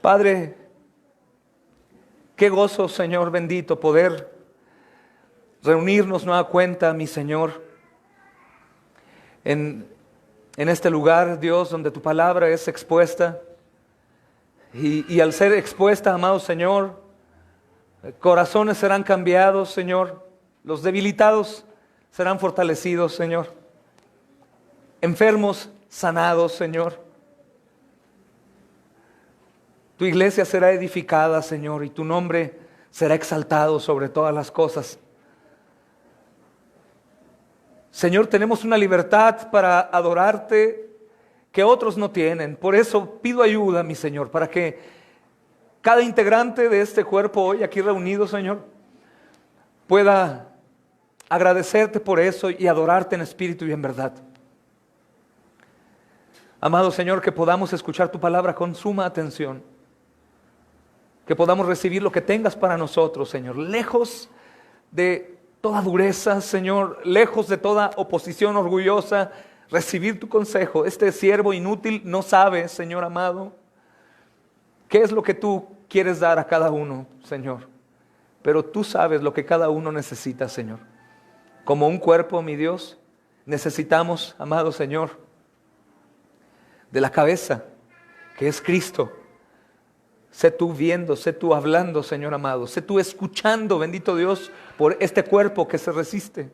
Padre, qué gozo, Señor bendito, poder reunirnos nueva cuenta, mi Señor, en este lugar, Dios, donde tu palabra es expuesta. Y al ser expuesta, amado Señor, corazones serán cambiados, Señor. Los debilitados serán fortalecidos, Señor. Enfermos sanados, Señor. Tu iglesia será edificada, Señor, y tu nombre será exaltado sobre todas las cosas. Señor, tenemos una libertad para adorarte que otros no tienen. Por eso pido ayuda, mi Señor, para que cada integrante de este cuerpo hoy aquí reunido, Señor, pueda agradecerte por eso y adorarte en espíritu y en verdad. Amado Señor, que podamos escuchar tu palabra con suma atención. Que podamos recibir lo que tengas para nosotros, Señor. Lejos de toda dureza, Señor. Lejos de toda oposición orgullosa. Recibir tu consejo. Este siervo inútil no sabe, Señor amado, qué es lo que tú quieres dar a cada uno, Señor. Pero tú sabes lo que cada uno necesita, Señor. Como un cuerpo, mi Dios, necesitamos, amado Señor, de la cabeza, que es Cristo. Sé tú viendo, sé tú hablando, Señor amado. Sé tú escuchando, bendito Dios, por este cuerpo que se resiste.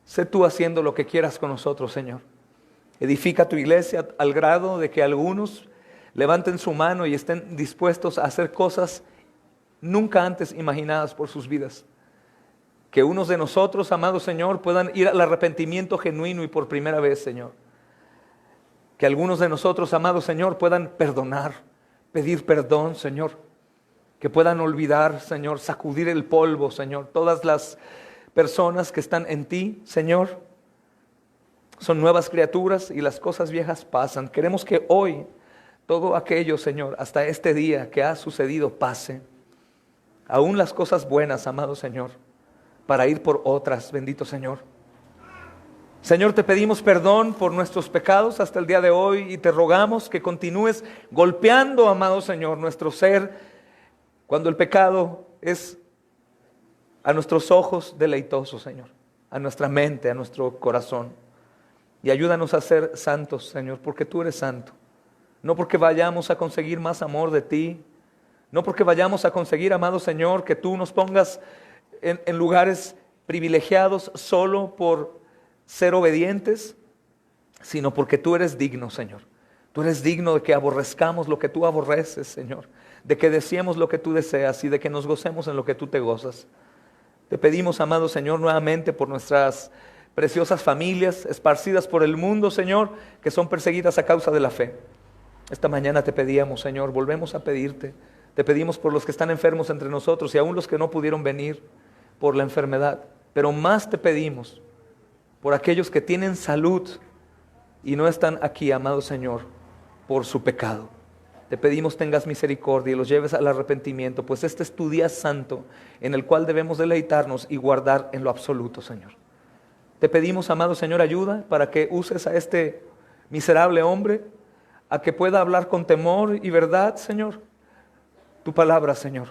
Sé tú haciendo lo que quieras con nosotros, Señor. Edifica tu iglesia al grado de que algunos levanten su mano y estén dispuestos a hacer cosas nunca antes imaginadas por sus vidas. Que unos de nosotros, amado Señor, puedan ir al arrepentimiento genuino y por primera vez, Señor. Que algunos de nosotros, amado Señor, puedan perdonar. Pedir perdón, Señor, que puedan olvidar, Señor, sacudir el polvo, Señor. Todas las personas que están en ti, Señor, son nuevas criaturas y las cosas viejas pasan. Queremos que hoy todo aquello, Señor, hasta este día que ha sucedido pase. Aún las cosas buenas, amado Señor, para ir por otras, bendito Señor. Señor, te pedimos perdón por nuestros pecados hasta el día de hoy y te rogamos que continúes golpeando, amado Señor, nuestro ser cuando el pecado es a nuestros ojos deleitoso, Señor, a nuestra mente, a nuestro corazón. Y ayúdanos a ser santos, Señor, porque tú eres santo. No porque vayamos a conseguir más amor de ti, no porque vayamos a conseguir, amado Señor, que tú nos pongas en lugares privilegiados solo por ser obedientes, sino porque tú eres digno, Señor. Tú eres digno de que aborrezcamos lo que tú aborreces, Señor, de que deseemos lo que tú deseas y de que nos gocemos en lo que tú te gozas. Te pedimos, amado Señor, nuevamente por nuestras preciosas familias esparcidas por el mundo, Señor, que son perseguidas a causa de la fe. Esta mañana te pedíamos, Señor, volvemos a pedirte. Te pedimos por los que están enfermos entre nosotros y aún los que no pudieron venir por la enfermedad. Pero más te pedimos por aquellos que tienen salud y no están aquí, amado Señor, por su pecado. Te pedimos tengas misericordia y los lleves al arrepentimiento, pues este es tu día santo en el cual debemos deleitarnos y guardar en lo absoluto, Señor. Te pedimos, amado Señor, ayuda para que uses a este miserable hombre, a que pueda hablar con temor y verdad, Señor, tu palabra, Señor.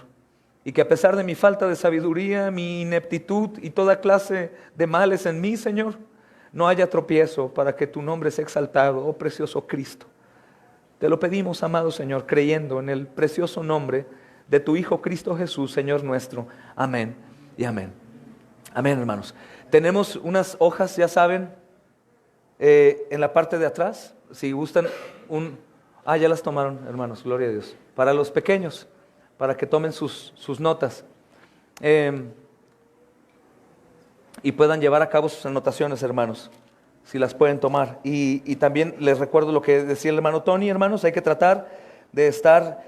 Y que a pesar de mi falta de sabiduría, mi ineptitud y toda clase de males en mí, Señor, no haya tropiezo para que tu nombre sea exaltado, oh precioso Cristo. Te lo pedimos, amado Señor, creyendo en el precioso nombre de tu Hijo Cristo Jesús, Señor nuestro. Amén y amén. Amén, hermanos. Tenemos unas hojas, ya saben, en la parte de atrás. Si gustan ya las tomaron, hermanos, gloria a Dios. Para los pequeños, para que tomen sus notas y puedan llevar a cabo sus anotaciones, hermanos, si las pueden tomar. Y también les recuerdo lo que decía el hermano Tony, hermanos, hay que tratar de estar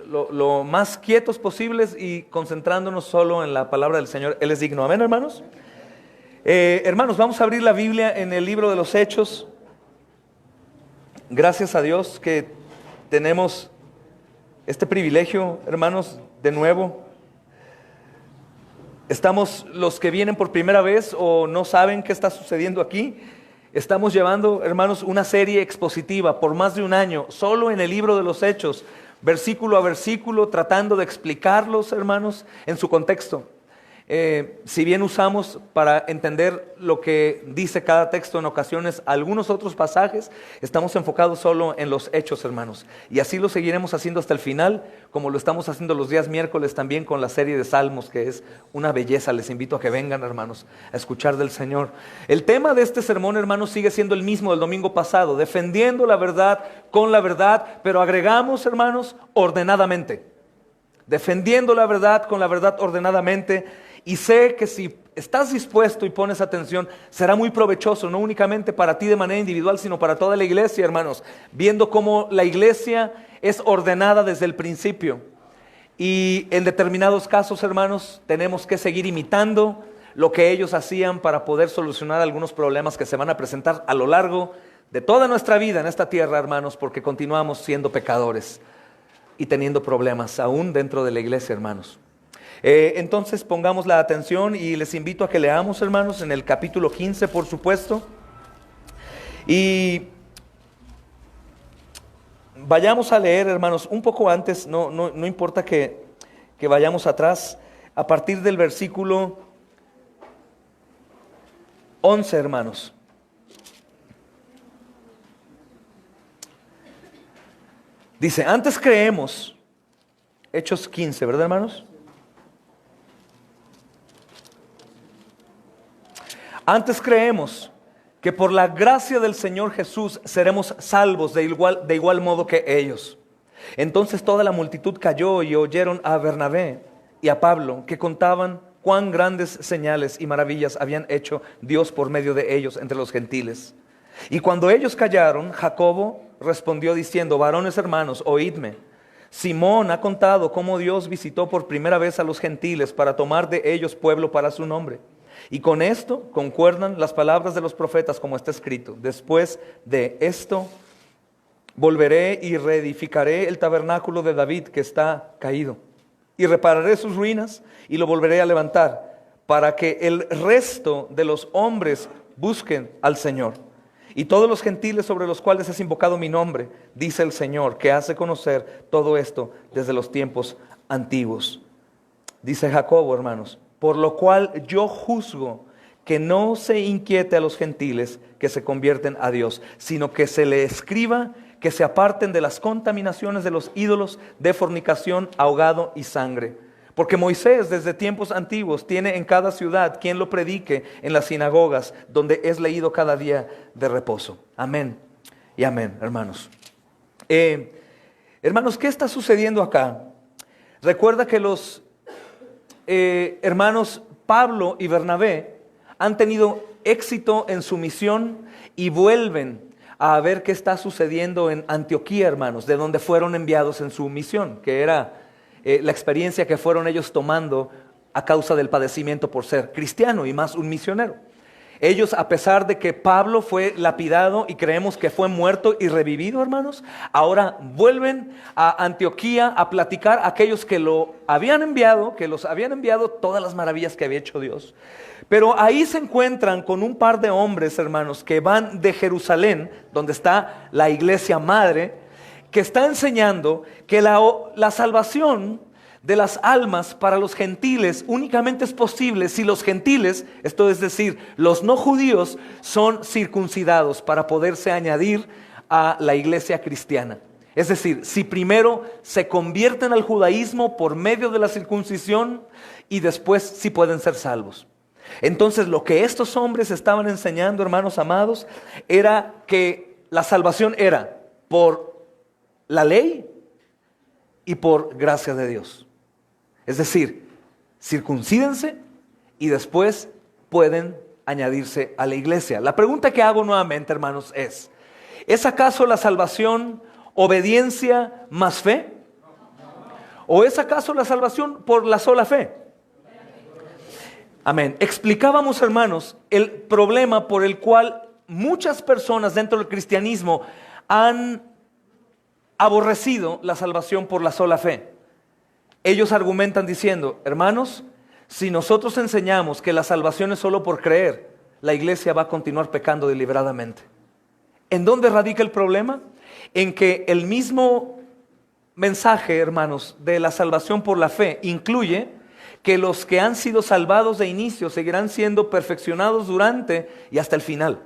lo más quietos posibles y concentrándonos solo en la palabra del Señor. Él es digno. Amén, hermanos. Hermanos, vamos a abrir la Biblia en el libro de los Hechos. Gracias a Dios que tenemos este privilegio, hermanos, de nuevo. Estamos, los que vienen por primera vez o no saben qué está sucediendo aquí, estamos llevando, hermanos, una serie expositiva por más de un año, solo en el libro de los Hechos. versículo a versículo, tratando de explicarlos, hermanos, en su contexto. Si bien usamos para entender lo que dice cada texto en ocasiones algunos otros pasajes, estamos enfocados solo en los hechos, hermanos. Y así lo seguiremos haciendo hasta el final, como lo estamos haciendo los días miércoles también con la serie de Salmos, que es una belleza. Les invito a que vengan, hermanos, a escuchar del Señor. El tema de este sermón, hermanos, sigue siendo el mismo del domingo pasado: defendiendo la verdad con la verdad, pero agregamos, hermanos, ordenadamente. Defendiendo la verdad con la verdad ordenadamente. Y sé que si estás dispuesto y pones atención, será muy provechoso, no únicamente para ti de manera individual, sino para toda la iglesia, hermanos, viendo cómo la iglesia es ordenada desde el principio. Y en determinados casos, hermanos, tenemos que seguir imitando lo que ellos hacían para poder solucionar algunos problemas que se van a presentar a lo largo de toda nuestra vida en esta tierra, hermanos, porque continuamos siendo pecadores y teniendo problemas aún dentro de la iglesia, hermanos. Entonces pongamos la atención y les invito a que leamos, hermanos, en el capítulo 15, por supuesto. Y vayamos a leer, hermanos, un poco antes, no importa que vayamos atrás, a partir del versículo 11, hermanos. Dice: antes creemos, Hechos 15, ¿verdad, hermanos? Antes creemos que por la gracia del Señor Jesús seremos salvos de igual modo que ellos. Entonces toda la multitud cayó y oyeron a Bernabé y a Pablo, que contaban cuán grandes señales y maravillas habían hecho Dios por medio de ellos entre los gentiles. Y cuando ellos callaron, Jacobo respondió diciendo: varones hermanos, oídme. Simón ha contado cómo Dios visitó por primera vez a los gentiles para tomar de ellos pueblo para su nombre. Y con esto concuerdan las palabras de los profetas, como está escrito: después de esto volveré y reedificaré el tabernáculo de David que está caído, y repararé sus ruinas y lo volveré a levantar, para que el resto de los hombres busquen al Señor. Y todos los gentiles sobre los cuales es invocado mi nombre, dice el Señor, que hace conocer todo esto desde los tiempos antiguos. Dice Jacobo, hermanos: por lo cual yo juzgo que no se inquiete a los gentiles que se convierten a Dios, sino que se le escriba que se aparten de las contaminaciones de los ídolos, de fornicación, ahogado y sangre. Porque Moisés desde tiempos antiguos tiene en cada ciudad quien lo predique en las sinagogas, donde es leído cada día de reposo. Amén y amén, hermanos. Hermanos, ¿qué está sucediendo acá? Recuerda que los hermanos Pablo y Bernabé han tenido éxito en su misión y vuelven a ver qué está sucediendo en Antioquía, hermanos, de donde fueron enviados en su misión, que era la experiencia que fueron ellos tomando a causa del padecimiento por ser cristiano y más un misionero. Ellos, a pesar de que Pablo fue lapidado y creemos que fue muerto y revivido, hermanos, ahora vuelven a Antioquía a platicar a aquellos que lo habían enviado, que los habían enviado todas las maravillas que había hecho Dios. Pero ahí se encuentran con un par de hombres, hermanos, que van de Jerusalén, donde está la iglesia madre, que está enseñando que la salvación de las almas para los gentiles únicamente es posible si los gentiles, esto es decir, los no judíos, son circuncidados para poderse añadir a la iglesia cristiana. Es decir, si primero se convierten al judaísmo por medio de la circuncisión y después sí pueden ser salvos. Entonces lo que estos hombres estaban enseñando, hermanos amados, era que la salvación era por la ley y por gracia de Dios. Es decir, circuncídense y después pueden añadirse a la iglesia. La pregunta que hago nuevamente, hermanos, ¿es acaso la salvación obediencia más fe? ¿O es acaso la salvación por la sola fe? Amén. Explicábamos, hermanos, el problema por el cual muchas personas dentro del cristianismo han aborrecido la salvación por la sola fe. Ellos argumentan diciendo: hermanos, si nosotros enseñamos que la salvación es solo por creer, la iglesia va a continuar pecando deliberadamente. ¿En dónde radica el problema? En que el mismo mensaje, hermanos, de la salvación por la fe incluye que los que han sido salvados de inicio seguirán siendo perfeccionados durante y hasta el final.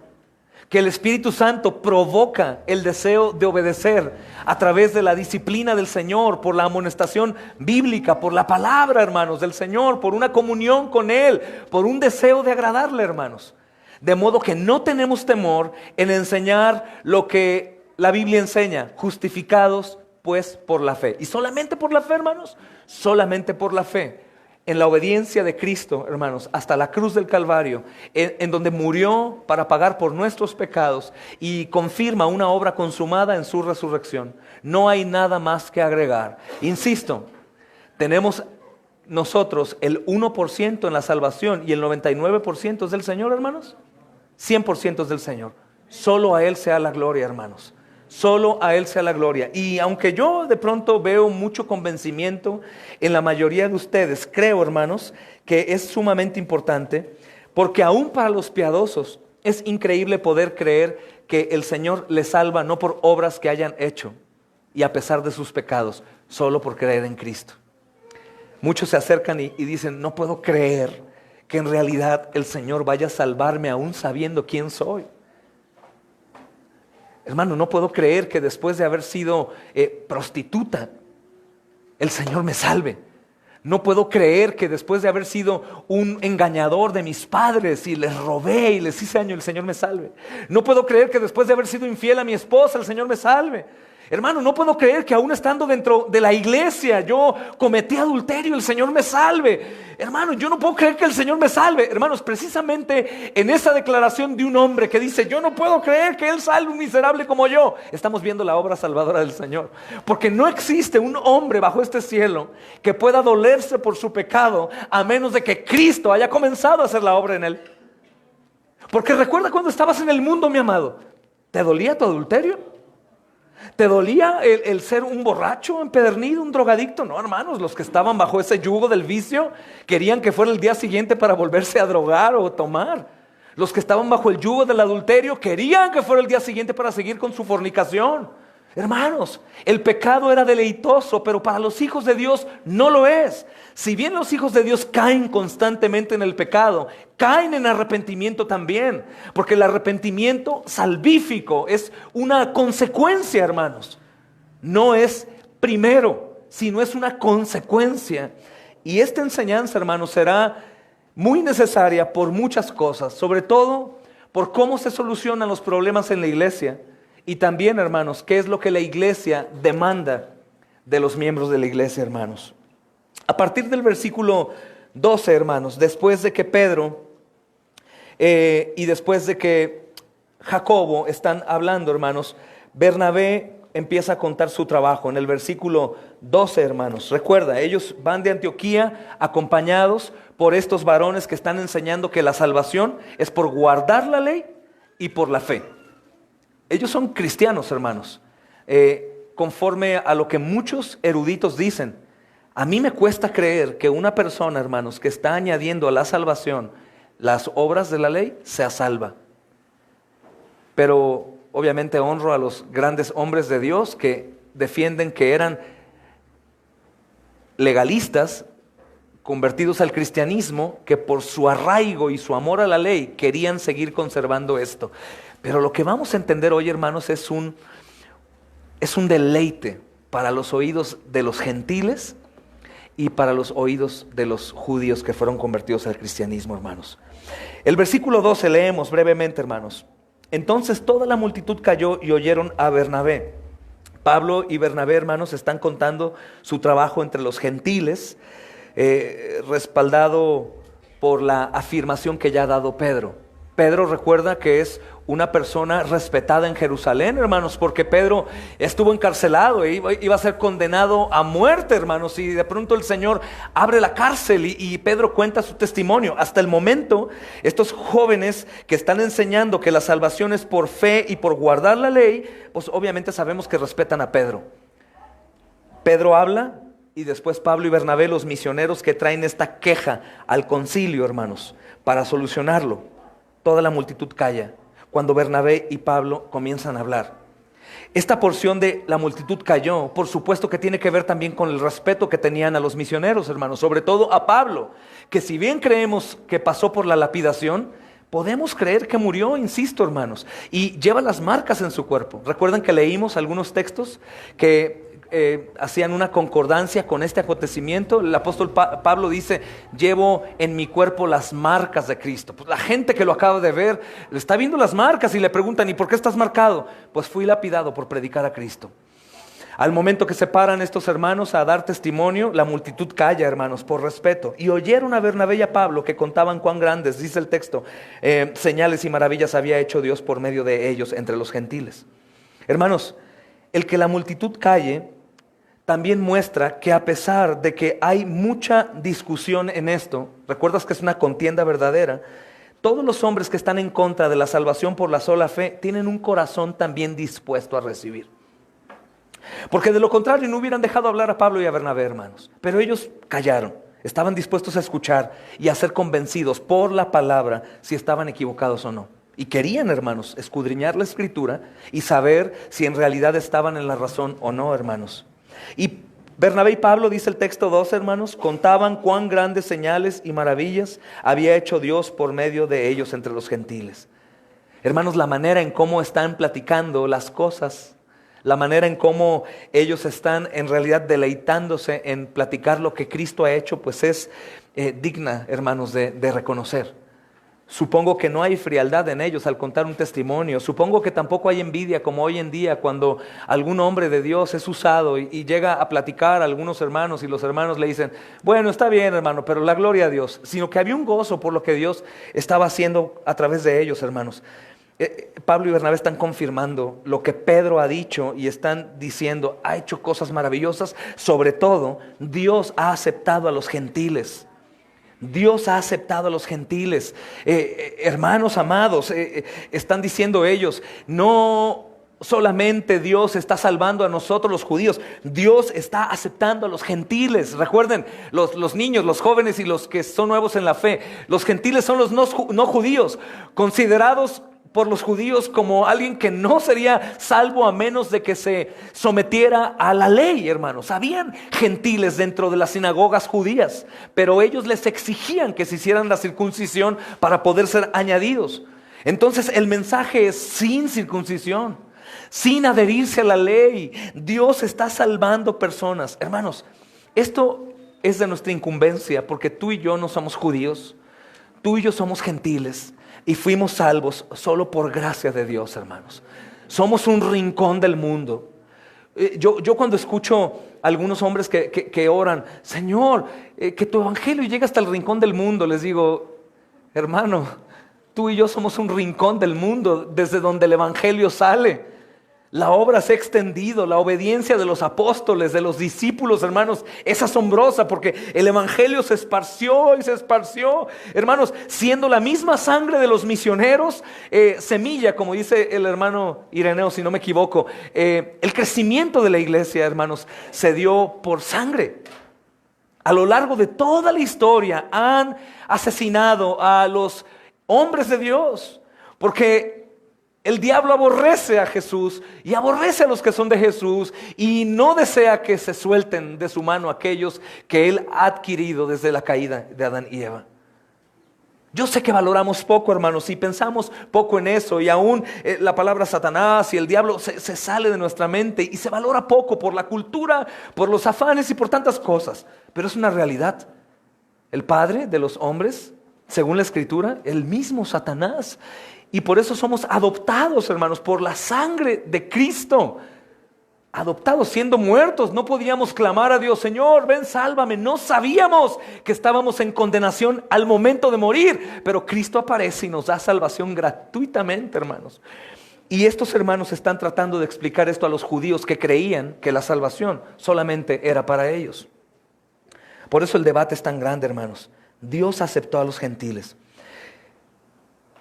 Que el Espíritu Santo provoca el deseo de obedecer a través de la disciplina del Señor, por la amonestación bíblica, por la palabra, hermanos, del Señor, por una comunión con Él, por un deseo de agradarle, hermanos. De modo que no tenemos temor en enseñar lo que la Biblia enseña, justificados pues por la fe. ¿Y solamente por la fe, hermanos? Solamente por la fe. En la obediencia de Cristo, hermanos, hasta la cruz del Calvario, en donde murió para pagar por nuestros pecados y confirma una obra consumada en su resurrección. No hay nada más que agregar. Insisto, tenemos nosotros el 1% en la salvación y el 99% es del Señor, hermanos. 100% es del Señor. Solo a Él sea la gloria, hermanos. Solo a Él sea la gloria. Y aunque yo de pronto veo mucho convencimiento en la mayoría de ustedes, creo, hermanos, que es sumamente importante, porque aún para los piadosos es increíble poder creer que el Señor les salva no por obras que hayan hecho y a pesar de sus pecados, solo por creer en Cristo. Muchos se acercan y dicen, no puedo creer que en realidad el Señor vaya a salvarme aún sabiendo quién soy. Hermano, no puedo creer que después de haber sido prostituta, el Señor me salve. No puedo creer que después de haber sido un engañador de mis padres y les robé y les hice daño, el Señor me salve. No puedo creer que después de haber sido infiel a mi esposa, el Señor me salve. Hermano, no puedo creer que aún estando dentro de la iglesia yo cometí adulterio, el Señor me salve. Hermano, yo no puedo creer que el Señor me salve. Hermanos, precisamente en esa declaración de un hombre que dice, yo no puedo creer que Él salve un miserable como yo, estamos viendo la obra salvadora del Señor. Porque no existe un hombre bajo este cielo que pueda dolerse por su pecado a menos de que Cristo haya comenzado a hacer la obra en él. Porque recuerda cuando estabas en el mundo, mi amado, ¿te dolía tu adulterio? ¿Te dolía el ser un borracho, empedernido, un drogadicto? No, hermanos, los que estaban bajo ese yugo del vicio querían que fuera el día siguiente para volverse a drogar o tomar. Los que estaban bajo el yugo del adulterio querían que fuera el día siguiente para seguir con su fornicación. Hermanos, el pecado era deleitoso, pero para los hijos de Dios no lo es. Si bien los hijos de Dios caen constantemente en el pecado, caen en arrepentimiento también, porque el arrepentimiento salvífico es una consecuencia, hermanos. No es primero, sino es una consecuencia. Y esta enseñanza, hermanos, será muy necesaria por muchas cosas, sobre todo por cómo se solucionan los problemas en la iglesia. Y también, hermanos, ¿qué es lo que la iglesia demanda de los miembros de la iglesia, hermanos? A partir del versículo 12, hermanos, después de que Pedro y después de que Jacobo están hablando, hermanos, Bernabé empieza a contar su trabajo. En el versículo 12, hermanos, recuerda, ellos van de Antioquía acompañados por estos varones que están enseñando que la salvación es por guardar la ley y por la fe. Ellos son cristianos, hermanos, conforme a lo que muchos eruditos dicen. A mí me cuesta creer que una persona, hermanos, que está añadiendo a la salvación las obras de la ley, sea salva. Pero obviamente honro a los grandes hombres de Dios que defienden que eran legalistas, convertidos al cristianismo, que por su arraigo y su amor a la ley querían seguir conservando esto. Pero lo que vamos a entender hoy, hermanos, es un deleite para los oídos de los gentiles y para los oídos de los judíos que fueron convertidos al cristianismo, hermanos. El versículo 12 leemos brevemente, hermanos. Entonces toda la multitud cayó y oyeron a Bernabé. Pablo y Bernabé, hermanos, están contando su trabajo entre los gentiles, respaldado por la afirmación que ya ha dado Pedro. Pedro, recuerda que es una persona respetada en Jerusalén, hermanos, porque Pedro estuvo encarcelado e iba a ser condenado a muerte, hermanos, y de pronto el Señor abre la cárcel y Pedro cuenta su testimonio. Hasta el momento, estos jóvenes que están enseñando que la salvación es por fe y por guardar la ley, pues obviamente sabemos que respetan a Pedro. Pedro habla y después Pablo y Bernabé, los misioneros que traen esta queja al concilio, hermanos, para solucionarlo. Toda la multitud calla cuando Bernabé y Pablo comienzan a hablar. Esta porción de la multitud cayó, por supuesto que tiene que ver también con el respeto que tenían a los misioneros, hermanos, sobre todo a Pablo, que si bien creemos que pasó por la lapidación, podemos creer que murió, insisto, hermanos, y lleva las marcas en su cuerpo. ¿Recuerdan que leímos algunos textos que hacían una concordancia con este acontecimiento? El apóstol Pablo dice: llevo en mi cuerpo las marcas de Cristo. Pues la gente que lo acaba de ver le está viendo las marcas y le preguntan: ¿y por qué estás marcado? Pues fui lapidado por predicar a Cristo. Al momento que se paran estos hermanos a dar testimonio, la multitud calla, hermanos, por respeto. Y oyeron a Bernabé y a Pablo, que contaban cuán grandes, dice el texto, señales y maravillas había hecho Dios por medio de ellos entre los gentiles. Hermanos, el que la multitud calle también muestra que a pesar de que hay mucha discusión en esto, recuerdas que es una contienda verdadera, todos los hombres que están en contra de la salvación por la sola fe tienen un corazón también dispuesto a recibir. Porque de lo contrario no hubieran dejado hablar a Pablo y a Bernabé, hermanos. Pero ellos callaron, estaban dispuestos a escuchar y a ser convencidos por la palabra si estaban equivocados o no. Y querían, hermanos, escudriñar la Escritura y saber si en realidad estaban en la razón o no, hermanos. Y Bernabé y Pablo, dice el texto 2, hermanos, contaban cuán grandes señales y maravillas había hecho Dios por medio de ellos entre los gentiles. Hermanos, la manera en cómo están platicando las cosas, la manera en cómo ellos están en realidad deleitándose en platicar lo que Cristo ha hecho, pues es digna, hermanos, de reconocer. Supongo que no hay frialdad en ellos al contar un testimonio. Supongo que tampoco hay envidia como hoy en día cuando algún hombre de Dios es usado y llega a platicar a algunos hermanos y los hermanos le dicen: bueno, está bien, hermano, pero la gloria a Dios. Sino que había un gozo por lo que Dios estaba haciendo a través de ellos, hermanos. Pablo y Bernabé están confirmando lo que Pedro ha dicho y están diciendo: ha hecho cosas maravillosas. Sobre todo, Dios ha aceptado a los gentiles. Dios ha aceptado a los gentiles. Hermanos amados, están diciendo ellos, no solamente Dios está salvando a nosotros los judíos, Dios está aceptando a los gentiles. Recuerden, los niños, los jóvenes y los que son nuevos en la fe, los gentiles son los no judíos, considerados por los judíos como alguien que no sería salvo a menos de que se sometiera a la ley, hermanos. Habían gentiles dentro de las sinagogas judías, pero ellos les exigían que se hicieran la circuncisión para poder ser añadidos. Entonces el mensaje es sin circuncisión, sin adherirse a la ley. Dios está salvando personas. Hermanos, esto es de nuestra incumbencia, porque tú y yo no somos judíos, tú y yo somos gentiles. Y fuimos salvos solo por gracia de Dios, hermanos. Somos un rincón del mundo. Yo cuando escucho a algunos hombres que oran: Señor, que tu evangelio llegue hasta el rincón del mundo, les digo: hermano, tú y yo somos un rincón del mundo desde donde el evangelio sale. La obra se ha extendido, la obediencia de los apóstoles, de los discípulos, hermanos, es asombrosa porque el evangelio se esparció y se esparció, hermanos, siendo la misma sangre de los misioneros, semilla, como dice el hermano Ireneo, si no me equivoco. El crecimiento de la iglesia, hermanos, se dio por sangre. A lo largo de toda la historia han asesinado a los hombres de Dios, porque el diablo aborrece a Jesús y aborrece a los que son de Jesús y no desea que se suelten de su mano aquellos que Él ha adquirido desde la caída de Adán y Eva. Yo sé que valoramos poco, hermanos, y pensamos poco en eso, y aún la palabra Satanás y el diablo se sale de nuestra mente y se valora poco por la cultura, por los afanes y por tantas cosas. Pero es una realidad. El padre de los hombres, según la Escritura, el mismo Satanás. Y por eso somos adoptados, hermanos, por la sangre de Cristo. Adoptados, siendo muertos, no podíamos clamar a Dios: Señor, ven, sálvame. No sabíamos que estábamos en condenación al momento de morir, pero Cristo aparece y nos da salvación gratuitamente, hermanos. Y estos hermanos están tratando de explicar esto a los judíos que creían que la salvación solamente era para ellos. Por eso el debate es tan grande, hermanos. Dios aceptó a los gentiles.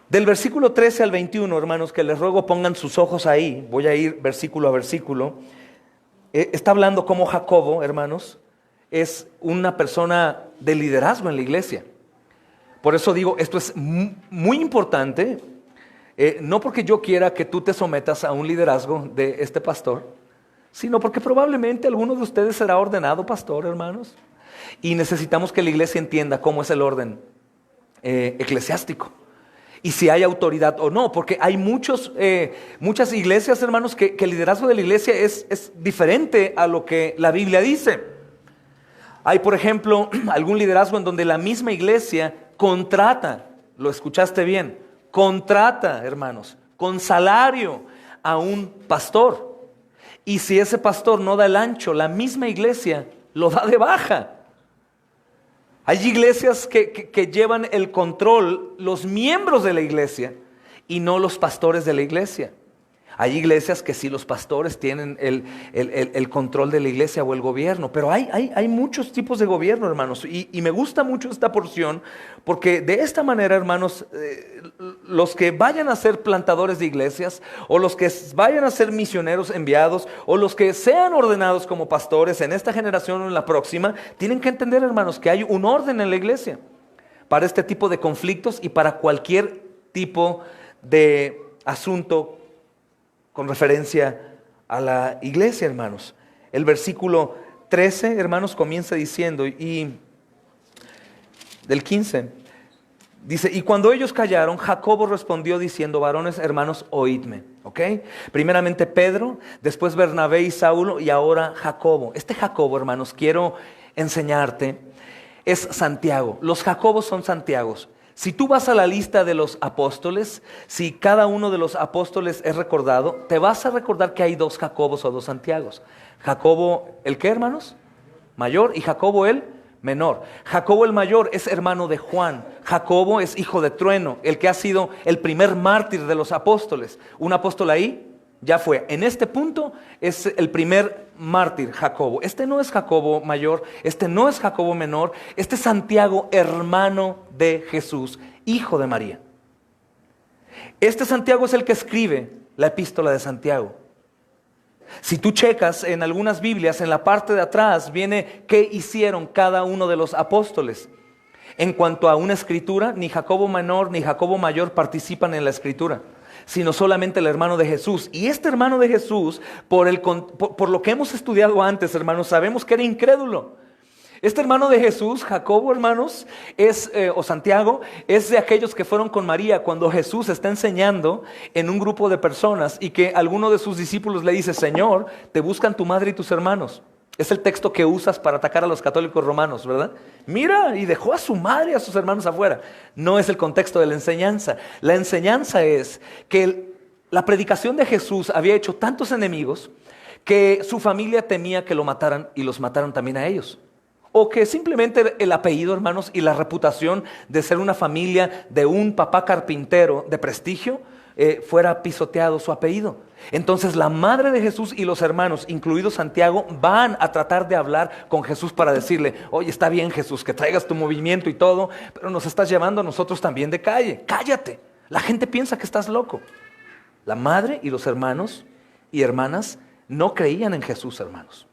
Del versículo 13 al 21, hermanos, que les ruego pongan sus ojos ahí. Voy a ir versículo a versículo. Está hablando cómo Jacobo, hermanos, es una persona de liderazgo en la iglesia. Por eso digo, esto es muy importante. No porque yo quiera que tú te sometas a un liderazgo de este pastor, sino porque probablemente alguno de ustedes será ordenado pastor, hermanos. Y necesitamos que la iglesia entienda cómo es el orden eclesiástico. Y si hay autoridad o no, porque hay muchas iglesias, hermanos, que el liderazgo de la iglesia es diferente a lo que la Biblia dice. Hay, por ejemplo, algún liderazgo en donde la misma iglesia contrata, lo escuchaste bien, contrata, hermanos, con salario a un pastor. Y si ese pastor no da el ancho, la misma iglesia lo da de baja. Hay iglesias que llevan el control los miembros de la iglesia y no los pastores de la iglesia. Hay iglesias que sí los pastores tienen el control de la iglesia o el gobierno, pero hay muchos tipos de gobierno, hermanos, y me gusta mucho esta porción porque de esta manera, hermanos, los que vayan a ser plantadores de iglesias o los que vayan a ser misioneros enviados o los que sean ordenados como pastores en esta generación o en la próxima, tienen que entender, hermanos, que hay un orden en la iglesia para este tipo de conflictos y para cualquier tipo de asunto con referencia a la iglesia, hermanos. El versículo 13, hermanos, comienza diciendo, y del 15, dice, y cuando ellos callaron, Jacobo respondió diciendo, varones, hermanos, oídme. ¿Ok? Primeramente Pedro, después Bernabé y Saulo, y ahora Jacobo. Este Jacobo, hermanos, quiero enseñarte, es Santiago. Los Jacobos son Santiagos. Si tú vas a la lista de los apóstoles, si cada uno de los apóstoles es recordado, te vas a recordar que hay dos Jacobos o dos Santiagos. Jacobo, ¿el qué, hermanos? Mayor, y Jacobo el menor. Jacobo el mayor es hermano de Juan. Jacobo es hijo de Trueno, el que ha sido el primer mártir de los apóstoles. Un apóstol ahí ya fue. En este punto es el primer mártir, Jacobo. Este no es Jacobo mayor, este no es Jacobo menor, este es Santiago, hermano de Jesús, hijo de María. Este Santiago es el que escribe la epístola de Santiago. Si tú checas en algunas Biblias, en la parte de atrás viene qué hicieron cada uno de los apóstoles. En cuanto a una escritura, ni Jacobo menor ni Jacobo mayor participan en la escritura, sino solamente el hermano de Jesús. Y este hermano de Jesús, por lo que hemos estudiado antes, hermanos, sabemos que era incrédulo. Este hermano de Jesús, Jacobo, hermanos, o Santiago, es de aquellos que fueron con María cuando Jesús está enseñando en un grupo de personas y que alguno de sus discípulos le dice, Señor, te buscan tu madre y tus hermanos. Es el texto que usas para atacar a los católicos romanos, ¿verdad? Mira, y dejó a su madre y a sus hermanos afuera. No es el contexto de la enseñanza. La enseñanza es que la predicación de Jesús había hecho tantos enemigos que su familia temía que lo mataran y los mataron también a ellos. O que simplemente el apellido, hermanos, y la reputación de ser una familia de un papá carpintero de prestigio fuera pisoteado su apellido. Entonces la madre de Jesús y los hermanos, incluido Santiago, van a tratar de hablar con Jesús para decirle, oye, está bien Jesús, que traigas tu movimiento y todo, pero nos estás llevando a nosotros también de calle. Cállate, la gente piensa que estás loco. La madre y los hermanos y hermanas no creían en Jesús, hermanos.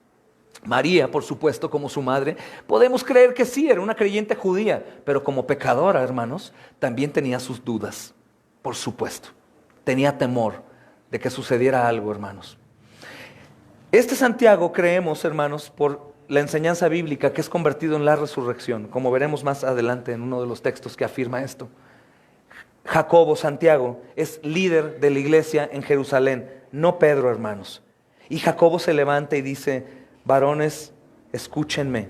María, por supuesto, como su madre, podemos creer que sí, era una creyente judía, pero como pecadora, hermanos, también tenía sus dudas, por supuesto. Tenía temor de que sucediera algo, hermanos. Este Santiago creemos, hermanos, por la enseñanza bíblica que es convertido en la resurrección, como veremos más adelante en uno de los textos que afirma esto. Jacobo, Santiago, es líder de la iglesia en Jerusalén, no Pedro, hermanos. Y Jacobo se levanta y dice, varones, escúchenme,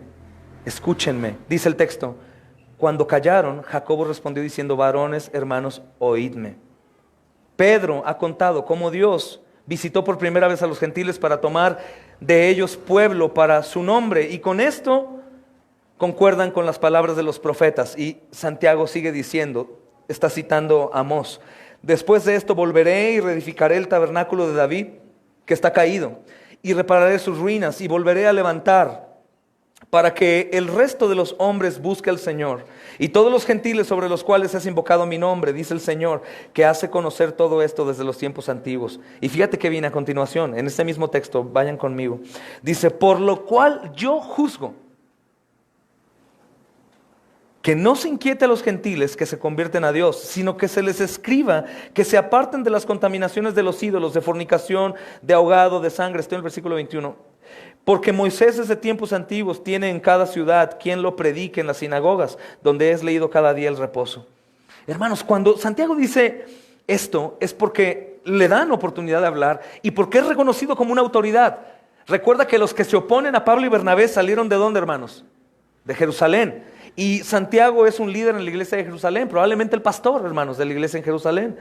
escúchenme. Dice el texto, cuando callaron, Jacobo respondió diciendo, varones, hermanos, oídme. Pedro ha contado cómo Dios visitó por primera vez a los gentiles para tomar de ellos pueblo para su nombre. Y con esto concuerdan con las palabras de los profetas. Y Santiago sigue diciendo, está citando a Amós, después de esto volveré y reedificaré el tabernáculo de David que está caído y repararé sus ruinas y volveré a levantar para que el resto de los hombres busque al Señor y todos los gentiles sobre los cuales has invocado mi nombre, dice el Señor, que hace conocer todo esto desde los tiempos antiguos. Y fíjate que viene a continuación, en este mismo texto, vayan conmigo. Dice, por lo cual yo juzgo que no se inquiete a los gentiles que se convierten a Dios, sino que se les escriba que se aparten de las contaminaciones de los ídolos, de fornicación, de ahogado, de sangre. Estoy en el versículo 21. Porque Moisés desde tiempos antiguos tiene en cada ciudad quien lo predique en las sinagogas, donde es leído cada día el reposo. Hermanos, cuando Santiago dice esto, es porque le dan oportunidad de hablar y porque es reconocido como una autoridad. Recuerda que los que se oponen a Pablo y Bernabé salieron ¿de dónde, hermanos? De Jerusalén. Y Santiago es un líder en la iglesia de Jerusalén, probablemente el pastor, hermanos, de la iglesia en Jerusalén.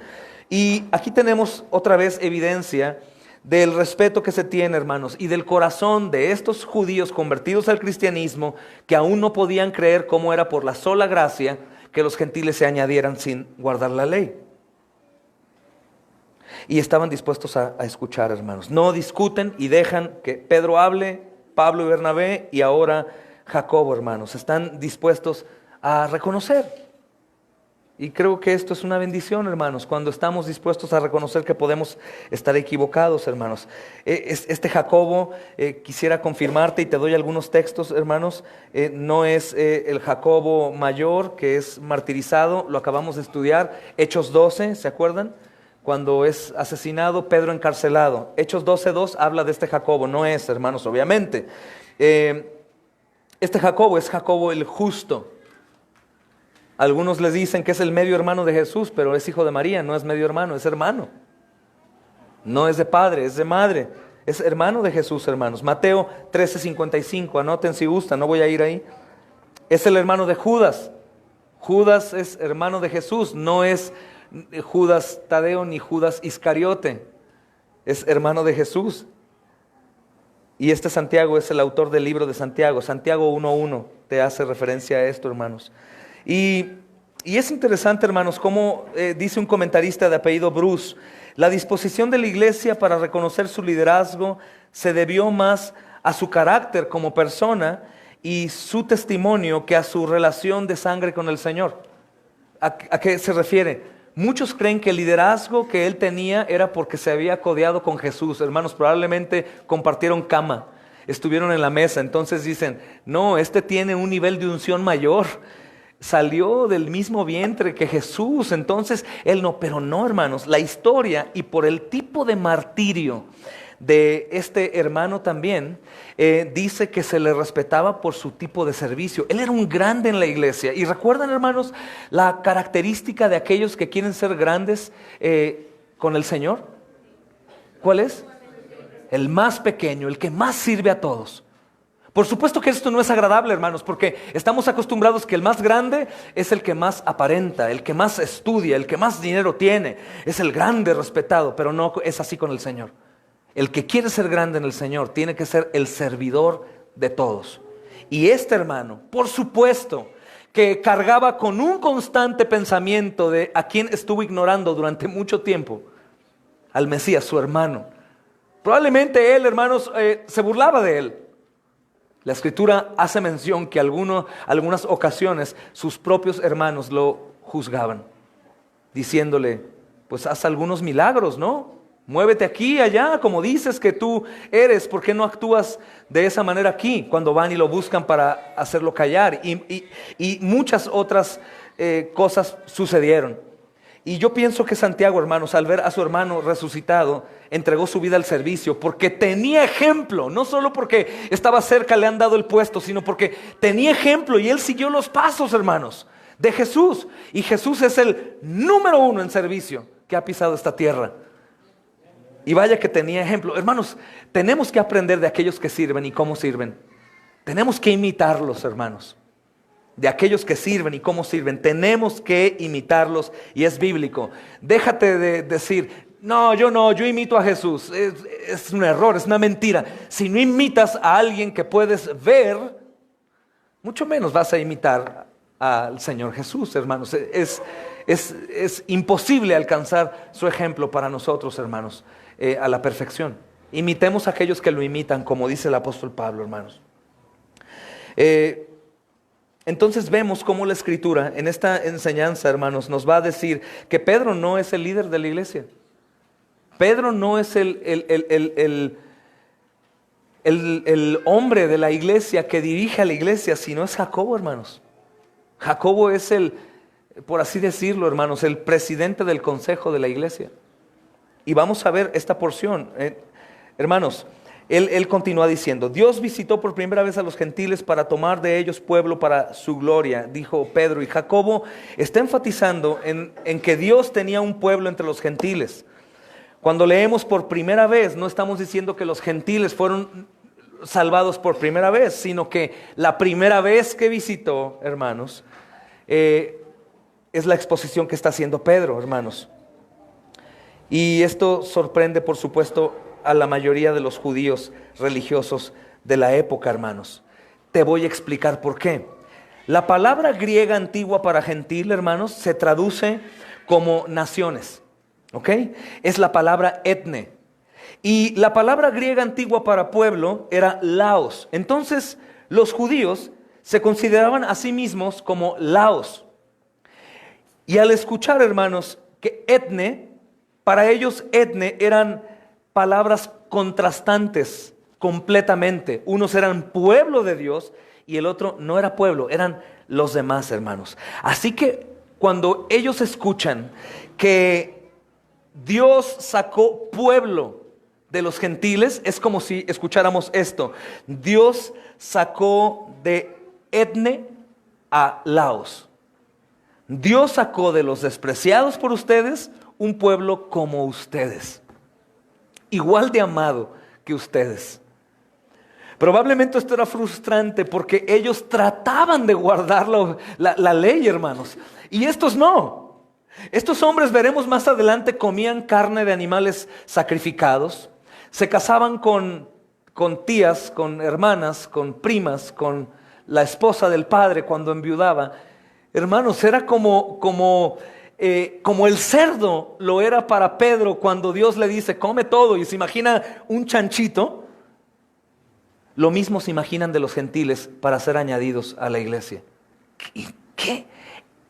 Y aquí tenemos otra vez evidencia del respeto que se tiene, hermanos, y del corazón de estos judíos convertidos al cristianismo, que aún no podían creer cómo era por la sola gracia que los gentiles se añadieran sin guardar la ley. Y estaban dispuestos a escuchar, hermanos. No discuten y dejan que Pedro hable, Pablo y Bernabé, y ahora Jacobo, hermanos, están dispuestos a reconocer. Y creo que esto es una bendición, hermanos, cuando estamos dispuestos a reconocer que podemos estar equivocados, hermanos. Este Jacobo, quisiera confirmarte y te doy algunos textos, hermanos. No es el Jacobo mayor que es martirizado, lo acabamos de estudiar. Hechos 12, ¿se acuerdan? Cuando es asesinado, Pedro encarcelado. Hechos 12:2 habla de este Jacobo, no es, hermanos, obviamente. Este Jacobo es Jacobo el justo. Algunos les dicen que es el medio hermano de Jesús, pero es hijo de María, no es medio hermano, es hermano. No es de padre, es de madre. Es hermano de Jesús, hermanos. Mateo 13:55, anoten si gustan, no voy a ir ahí. Es el hermano de Judas. Judas es hermano de Jesús, no es Judas Tadeo ni Judas Iscariote. Es hermano de Jesús. Y este Santiago es el autor del libro de Santiago. Santiago 1:1 te hace referencia a esto, hermanos. Y es interesante, hermanos, como dice un comentarista de apellido Bruce, la disposición de la iglesia para reconocer su liderazgo se debió más a su carácter como persona y su testimonio que a su relación de sangre con el Señor. ¿A qué se refiere? Muchos creen que el liderazgo que él tenía era porque se había codeado con Jesús. Hermanos, probablemente compartieron cama, estuvieron en la mesa. Entonces dicen, no, este tiene un nivel de unción mayor. Salió del mismo vientre que Jesús. Entonces él no, pero no, hermanos. La historia y por el tipo de martirio de este hermano también, dice que se le respetaba por su tipo de servicio. Él era un grande en la iglesia. Y recuerdan, hermanos, la característica de aquellos que quieren ser grandes con el Señor. ¿Cuál es? El más pequeño, el que más sirve a todos. Por supuesto que esto no es agradable, hermanos, porque estamos acostumbrados que el más grande es el que más aparenta, el que más estudia, el que más dinero tiene. Es el grande respetado, pero no es así con el Señor. El que quiere ser grande en el Señor tiene que ser el servidor de todos. Y este hermano, por supuesto, que cargaba con un constante pensamiento de a quien estuvo ignorando durante mucho tiempo, al Mesías, su hermano. Probablemente él, hermanos, se burlaba de él. La Escritura hace mención que algunas ocasiones sus propios hermanos lo juzgaban, diciéndole, pues haz algunos milagros, ¿no? Muévete aquí, allá, como dices que tú eres, ¿por qué no actúas de esa manera aquí? Cuando van y lo buscan para hacerlo callar. Y muchas otras cosas sucedieron. Y yo pienso que Santiago, hermanos, al ver a su hermano resucitado, entregó su vida al servicio, porque tenía ejemplo, no solo porque estaba cerca, le han dado el puesto, sino porque tenía ejemplo y él siguió los pasos, hermanos, de Jesús. Y Jesús es el número 1 en servicio que ha pisado esta tierra. Y vaya que tenía ejemplo. Hermanos, tenemos que aprender de aquellos que sirven y cómo sirven. Tenemos que imitarlos, hermanos. De aquellos que sirven y cómo sirven. Tenemos que imitarlos y es bíblico. Déjate de decir, no, yo imito a Jesús. Es un error, es una mentira. Si no imitas a alguien que puedes ver, mucho menos vas a imitar al Señor Jesús, hermanos. Es imposible alcanzar su ejemplo para nosotros, hermanos, a la perfección. Imitemos a aquellos que lo imitan, como dice el apóstol Pablo, hermanos. Entonces vemos cómo la Escritura en esta enseñanza, hermanos, nos va a decir que Pedro no es el líder de la iglesia. Pedro no es el hombre de la iglesia que dirige a la iglesia, sino es Jacobo, hermanos. Jacobo es por así decirlo, hermanos, el presidente del consejo de la iglesia. Y vamos a ver esta porción. Hermanos, él continúa diciendo: Dios visitó por primera vez a los gentiles para tomar de ellos pueblo para su gloria, dijo Pedro. Y Jacobo está enfatizando en que Dios tenía un pueblo entre los gentiles. Cuando leemos por primera vez, no estamos diciendo que los gentiles fueron salvados por primera vez, sino que la primera vez que visitó, hermanos, es la exposición que está haciendo Pedro, hermanos. Y esto sorprende, por supuesto, a la mayoría de los judíos religiosos de la época, hermanos. Te voy a explicar por qué. La palabra griega antigua para gentil, hermanos, se traduce como naciones, ¿ok? Es la palabra etne. Y la palabra griega antigua para pueblo era laos. Entonces, los judíos se consideraban a sí mismos como laos. Y al escuchar, hermanos, que etne, para ellos etne eran palabras contrastantes completamente. Unos eran pueblo de Dios y el otro no era pueblo, eran los demás, hermanos. Así que cuando ellos escuchan que Dios sacó pueblo de los gentiles, es como si escucháramos esto: Dios sacó de etne a laos. Dios sacó de los despreciados por ustedes un pueblo como ustedes, igual de amado que ustedes. Probablemente esto era frustrante porque ellos trataban de guardar la ley, hermanos, y estos no. Estos hombres, veremos más adelante, comían carne de animales sacrificados, se casaban con tías, con hermanas, con primas, con la esposa del padre cuando enviudaba. Hermanos, era como el cerdo lo era para Pedro cuando Dios le dice: come todo, y se imagina un chanchito. Lo mismo se imaginan de los gentiles para ser añadidos a la iglesia. ¿Qué?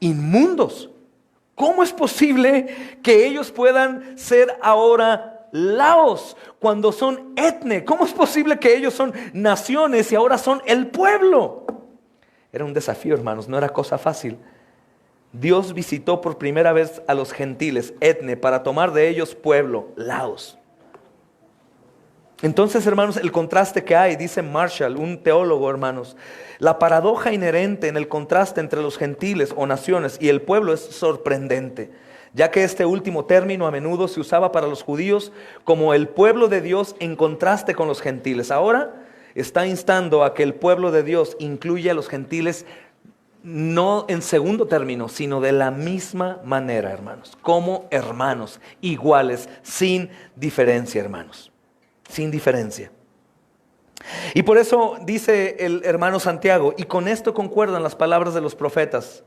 Inmundos. ¿Cómo es posible que ellos puedan ser ahora laos cuando son etne? ¿Cómo es posible que ellos son naciones y ahora son el pueblo? Era un desafío, hermanos, no era cosa fácil. Dios visitó por primera vez a los gentiles, etne, para tomar de ellos pueblo, laos. Entonces, hermanos, el contraste que hay, dice Marshall, un teólogo, hermanos, la paradoja inherente en el contraste entre los gentiles o naciones y el pueblo es sorprendente, ya que este último término a menudo se usaba para los judíos como el pueblo de Dios en contraste con los gentiles. Ahora está instando a que el pueblo de Dios incluya a los gentiles no en segundo término, sino de la misma manera, hermanos, como hermanos, iguales, sin diferencia, hermanos, sin diferencia. Y por eso dice el hermano Santiago, y con esto concuerdan las palabras de los profetas.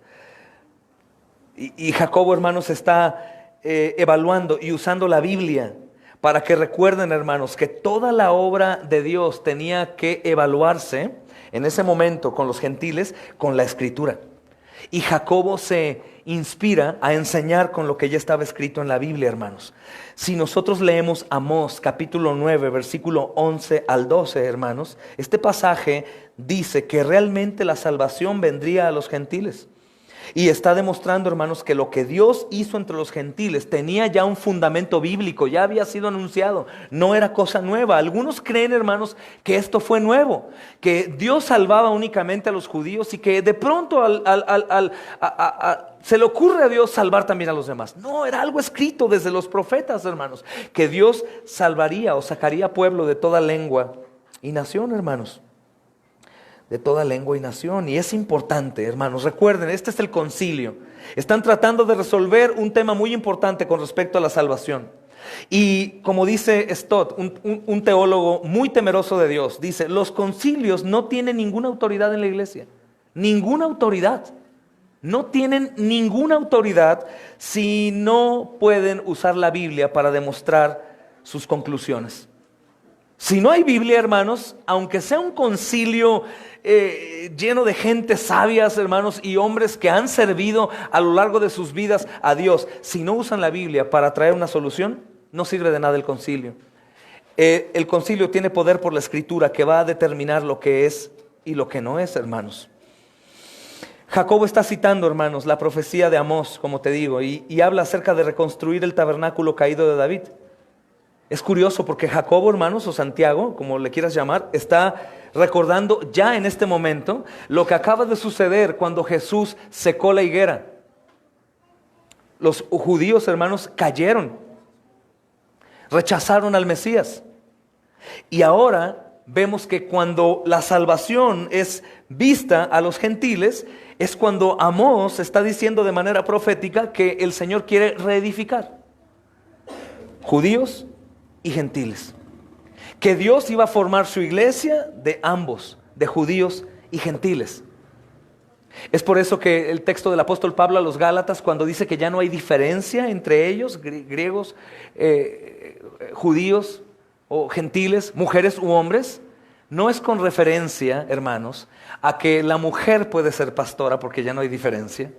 Y Jacobo, hermanos, está evaluando y usando la Biblia para que recuerden, hermanos, que toda la obra de Dios tenía que evaluarse en ese momento con los gentiles, con la escritura. Y Jacobo se inspira a enseñar con lo que ya estaba escrito en la Biblia, hermanos. Si nosotros leemos Amós capítulo 9, versículo 11 al 12, hermanos, este pasaje dice que realmente la salvación vendría a los gentiles. Y está demostrando, hermanos, que lo que Dios hizo entre los gentiles tenía ya un fundamento bíblico, ya había sido anunciado, no era cosa nueva. Algunos creen, hermanos, que esto fue nuevo, que Dios salvaba únicamente a los judíos y que de pronto se le ocurre a Dios salvar también a los demás. No, era algo escrito desde los profetas, hermanos, que Dios salvaría o sacaría pueblo de toda lengua y nación, hermanos. De toda lengua y nación. Y es importante, hermanos, recuerden, este es el concilio. Están tratando de resolver un tema muy importante con respecto a la salvación. Y como dice Stott, un teólogo muy temeroso de Dios, dice: los concilios no tienen ninguna autoridad en la iglesia. Ninguna autoridad. No tienen ninguna autoridad si no pueden usar la Biblia para demostrar sus conclusiones. Si no hay Biblia, hermanos, aunque sea un concilio lleno de gente sabias, hermanos, y hombres que han servido a lo largo de sus vidas a Dios, si no usan la Biblia para traer una solución, no sirve de nada el concilio. El concilio tiene poder por la escritura que va a determinar lo que es y lo que no es, hermanos. Jacobo está citando, hermanos, la profecía de Amós, como te digo, y habla acerca de reconstruir el tabernáculo caído de David. Es curioso porque Jacobo, hermanos, o Santiago, como le quieras llamar, está recordando ya en este momento lo que acaba de suceder cuando Jesús secó la higuera. Los judíos, hermanos, cayeron, rechazaron al Mesías. Y ahora vemos que cuando la salvación es vista a los gentiles, es cuando Amós está diciendo de manera profética que el Señor quiere reedificar judíos y gentiles, que Dios iba a formar su iglesia de ambos, de judíos y gentiles. Es por eso que el texto del apóstol Pablo a los Gálatas, cuando dice que ya no hay diferencia entre ellos, griegos, judíos o gentiles, mujeres u hombres, no es con referencia, hermanos, a que la mujer puede ser pastora porque ya no hay diferencia.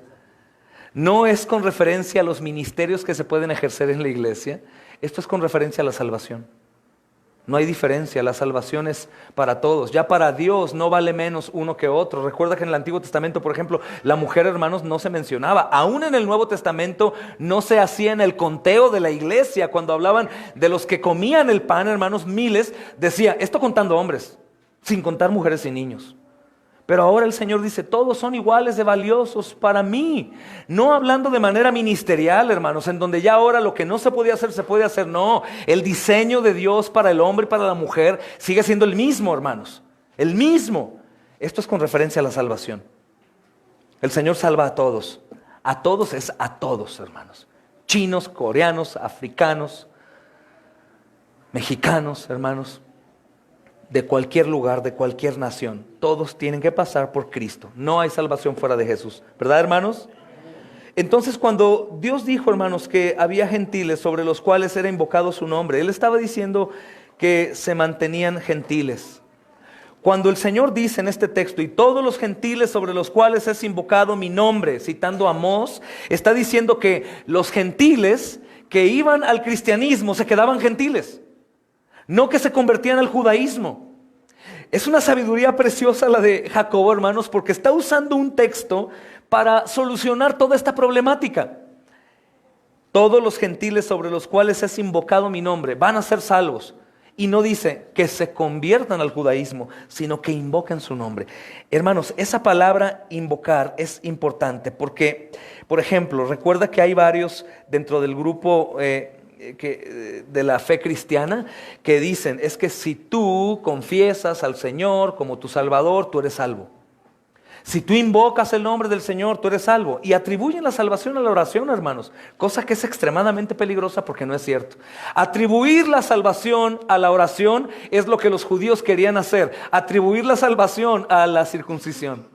No es con referencia a los ministerios que se pueden ejercer en la iglesia. Esto es con referencia a la salvación. No hay diferencia, la salvación es para todos. Ya para Dios no vale menos uno que otro. Recuerda que en el Antiguo Testamento, por ejemplo, la mujer, hermanos, no se mencionaba. Aún en el Nuevo Testamento no se hacía en el conteo de la iglesia. Cuando hablaban de los que comían el pan, hermanos, miles, decía, esto contando hombres, sin contar mujeres y niños. Pero ahora el Señor dice, todos son iguales de valiosos para mí. No hablando de manera ministerial, hermanos, en donde ya ahora lo que no se podía hacer, se puede hacer. No, el diseño de Dios para el hombre y para la mujer sigue siendo el mismo, hermanos. El mismo. Esto es con referencia a la salvación. El Señor salva a todos. A todos es a todos, hermanos. Chinos, coreanos, africanos, mexicanos, hermanos. De cualquier lugar, de cualquier nación. Todos tienen que pasar por Cristo. No hay salvación fuera de Jesús. ¿Verdad, hermanos? Entonces, cuando Dios dijo, hermanos, que había gentiles sobre los cuales era invocado su nombre, Él estaba diciendo que se mantenían gentiles. Cuando el Señor dice en este texto, y todos los gentiles sobre los cuales es invocado mi nombre, citando a Amós, está diciendo que los gentiles que iban al cristianismo se quedaban gentiles. No que se convertían al judaísmo. Es una sabiduría preciosa la de Jacobo, hermanos, porque está usando un texto para solucionar toda esta problemática. Todos los gentiles sobre los cuales es invocado mi nombre van a ser salvos. Y no dice que se conviertan al judaísmo, sino que invoquen su nombre. Hermanos, esa palabra invocar es importante porque, por ejemplo, recuerda que hay varios dentro del grupo de la fe cristiana que dicen, es que si tú confiesas al Señor como tu Salvador, tú eres salvo. Si tú invocas el nombre del Señor, tú eres salvo. Y atribuyen la salvación a la oración, hermanos, cosa que es extremadamente peligrosa porque no es cierto. Atribuir la salvación a la oración es lo que los judíos querían hacer, atribuir la salvación a la circuncisión.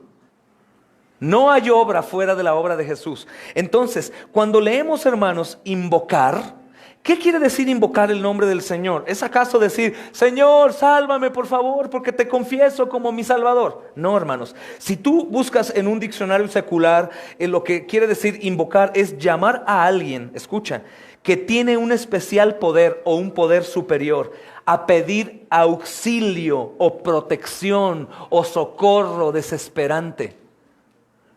No hay obra fuera de la obra de Jesús. Entonces, cuando leemos, hermanos, invocar, ¿qué quiere decir invocar el nombre del Señor? ¿Es acaso decir, Señor, sálvame por favor, porque te confieso como mi Salvador? No, hermanos. Si tú buscas en un diccionario secular, lo que quiere decir invocar es llamar a alguien, escucha, que tiene un especial poder o un poder superior, a pedir auxilio o protección o socorro desesperante.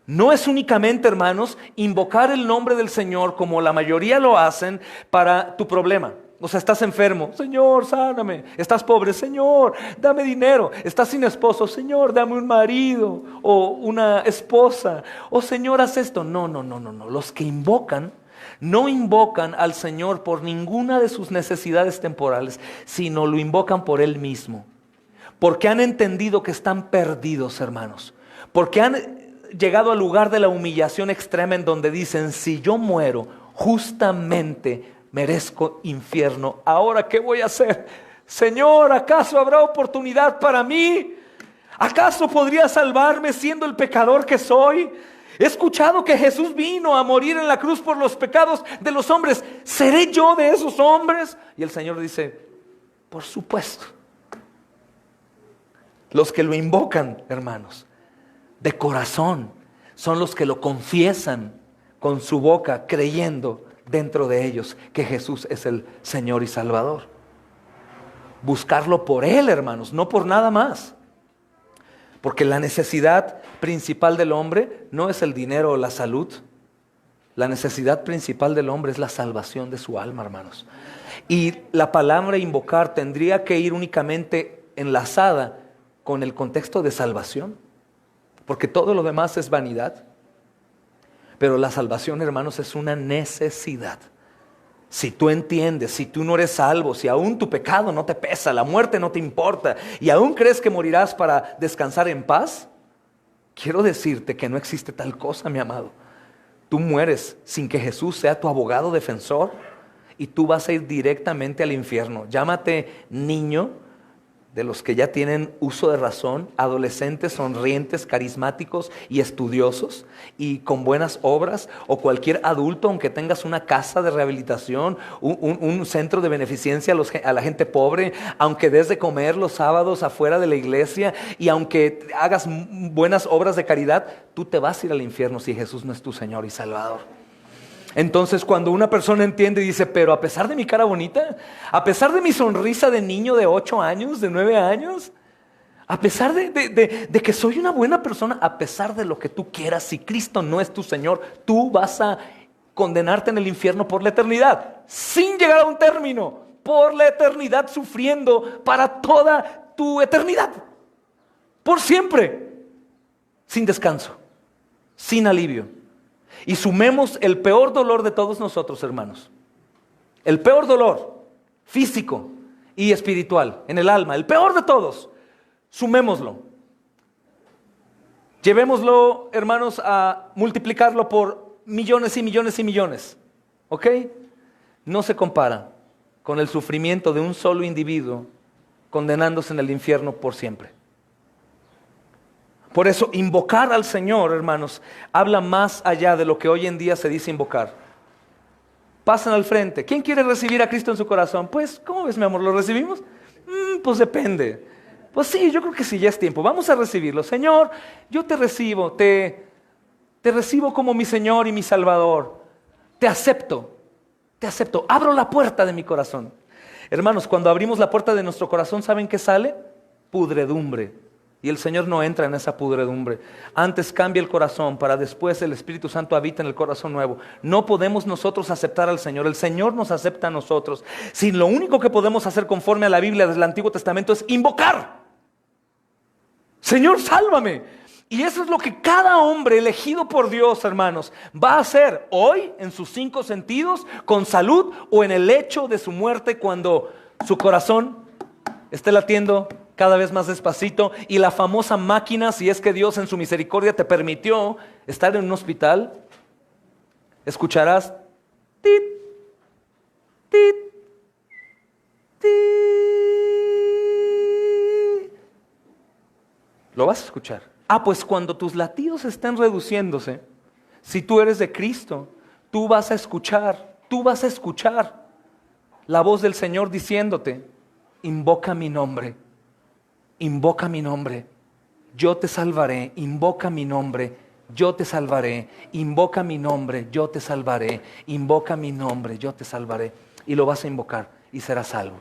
No es únicamente, hermanos, invocar el nombre del Señor como la mayoría lo hacen para tu problema. O sea, estás enfermo, Señor, sáname. Estás pobre, Señor, dame dinero. Estás sin esposo, Señor, dame un marido o una esposa. O Señor, haz esto. No. Los que invocan, no invocan al Señor por ninguna de sus necesidades temporales, sino lo invocan por Él mismo. Porque han entendido que están perdidos, hermanos. Porque han llegado al lugar de la humillación extrema en donde dicen, si yo muero, justamente merezco infierno. Ahora, ¿qué voy a hacer? Señor, ¿acaso habrá oportunidad para mí? ¿Acaso podría salvarme siendo el pecador que soy? He escuchado que Jesús vino a morir en la cruz por los pecados de los hombres. ¿Seré yo de esos hombres? Y el Señor dice, por supuesto. Los que lo invocan, hermanos, de corazón, son los que lo confiesan con su boca, creyendo dentro de ellos que Jesús es el Señor y Salvador. Buscarlo por Él, hermanos, no por nada más. Porque la necesidad principal del hombre no es el dinero o la salud. La necesidad principal del hombre es la salvación de su alma, hermanos. Y la palabra invocar tendría que ir únicamente enlazada con el contexto de salvación. Porque todo lo demás es vanidad. Pero la salvación, hermanos, es una necesidad. Si tú entiendes, si tú no eres salvo, si aún tu pecado no te pesa, la muerte no te importa y aún crees que morirás para descansar en paz, quiero decirte que no existe tal cosa, mi amado. Tú mueres sin que Jesús sea tu abogado defensor y tú vas a ir directamente al infierno. Llámate niño, de los que ya tienen uso de razón, adolescentes sonrientes, carismáticos y estudiosos y con buenas obras, o cualquier adulto, aunque tengas una casa de rehabilitación, un centro de beneficencia a la gente pobre, aunque des de comer los sábados afuera de la iglesia y aunque hagas buenas obras de caridad, tú te vas a ir al infierno si Jesús no es tu Señor y Salvador. Entonces, cuando una persona entiende y dice, pero a pesar de mi cara bonita, a pesar de mi sonrisa de niño de 8 años, de 9 años, a pesar de que soy una buena persona, a pesar de lo que tú quieras, si Cristo no es tu Señor, tú vas a condenarte en el infierno por la eternidad, sin llegar a un término, por la eternidad, sufriendo para toda tu eternidad, por siempre, sin descanso, sin alivio. Y sumemos el peor dolor de todos nosotros, hermanos. El peor dolor físico y espiritual en el alma, el peor de todos. Sumémoslo. Llevémoslo, hermanos, a multiplicarlo por millones y millones y millones. ¿Ok? No se compara con el sufrimiento de un solo individuo condenándose en el infierno por siempre. Por eso, invocar al Señor, hermanos, habla más allá de lo que hoy en día se dice invocar. Pasen al frente. ¿Quién quiere recibir a Cristo en su corazón? Pues, ¿cómo ves, mi amor? ¿Lo recibimos? Pues depende. Pues sí, yo creo que sí, ya es tiempo. Vamos a recibirlo. Señor, yo te recibo. Te recibo como mi Señor y mi Salvador. Te acepto. Te acepto. Abro la puerta de mi corazón. Hermanos, cuando abrimos la puerta de nuestro corazón, ¿saben qué sale? Pudredumbre. Y el Señor no entra en esa pudredumbre. Antes cambia el corazón para después el Espíritu Santo habita en el corazón nuevo. No podemos nosotros aceptar al Señor. El Señor nos acepta a nosotros. Si lo único que podemos hacer conforme a la Biblia del Antiguo Testamento es invocar. Señor, sálvame. Y eso es lo que cada hombre elegido por Dios, hermanos, va a hacer hoy en sus 5 sentidos, con salud o en el hecho de su muerte cuando su corazón esté latiendo cada vez más despacito y la famosa máquina, si es que Dios en su misericordia te permitió estar en un hospital, escucharás tit, tit, tit. Lo vas a escuchar. Pues cuando tus latidos estén reduciéndose, si tú eres de Cristo, tú vas a escuchar la voz del Señor diciéndote, invoca mi nombre. Invoca mi nombre, yo te salvaré. Invoca mi nombre, yo te salvaré. Invoca mi nombre, yo te salvaré. Invoca mi nombre, yo te salvaré. Y lo vas a invocar y serás salvo.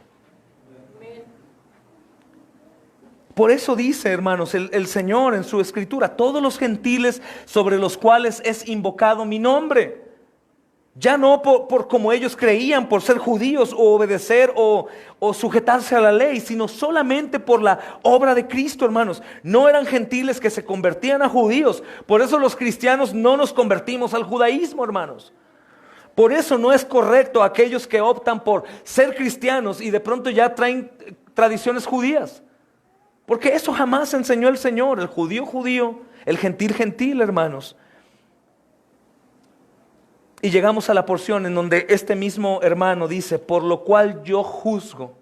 Por eso dice, hermanos, el Señor en su escritura, todos los gentiles sobre los cuales es invocado mi nombre. Ya no por como ellos creían, por ser judíos o obedecer o sujetarse a la ley, sino solamente por la obra de Cristo, hermanos. No eran gentiles que se convertían a judíos. Por eso los cristianos no nos convertimos al judaísmo, hermanos. Por eso no es correcto aquellos que optan por ser cristianos y de pronto ya traen tradiciones judías. Porque eso jamás enseñó el Señor. El judío, judío, el gentil, gentil, hermanos. Y llegamos a la porción en donde este mismo hermano dice, por lo cual yo juzgo,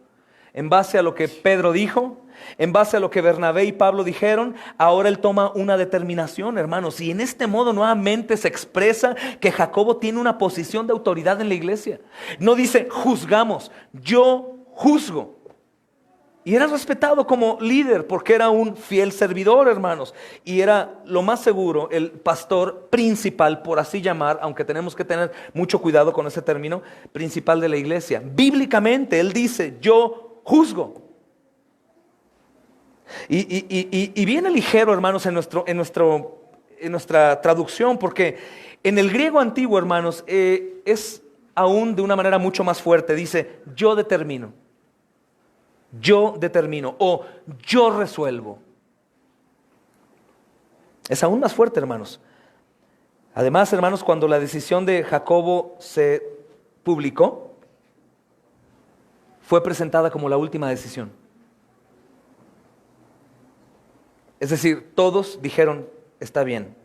en base a lo que Pedro dijo, en base a lo que Bernabé y Pablo dijeron, ahora él toma una determinación, hermanos. Y en este modo nuevamente se expresa que Jacobo tiene una posición de autoridad en la iglesia. No dice juzgamos, yo juzgo. Y era respetado como líder porque era un fiel servidor, hermanos. Y era lo más seguro el pastor principal, por así llamar, aunque tenemos que tener mucho cuidado con ese término, principal de la iglesia. Bíblicamente él dice, yo juzgo. Y viene ligero, hermanos, en nuestra traducción, porque en el griego antiguo, hermanos, es aún de una manera mucho más fuerte. Dice, yo determino o yo resuelvo. Es aún más fuerte, hermanos. Además, hermanos, cuando la decisión de Jacobo se publicó, fue presentada como la última decisión. Es decir, todos dijeron, está bien.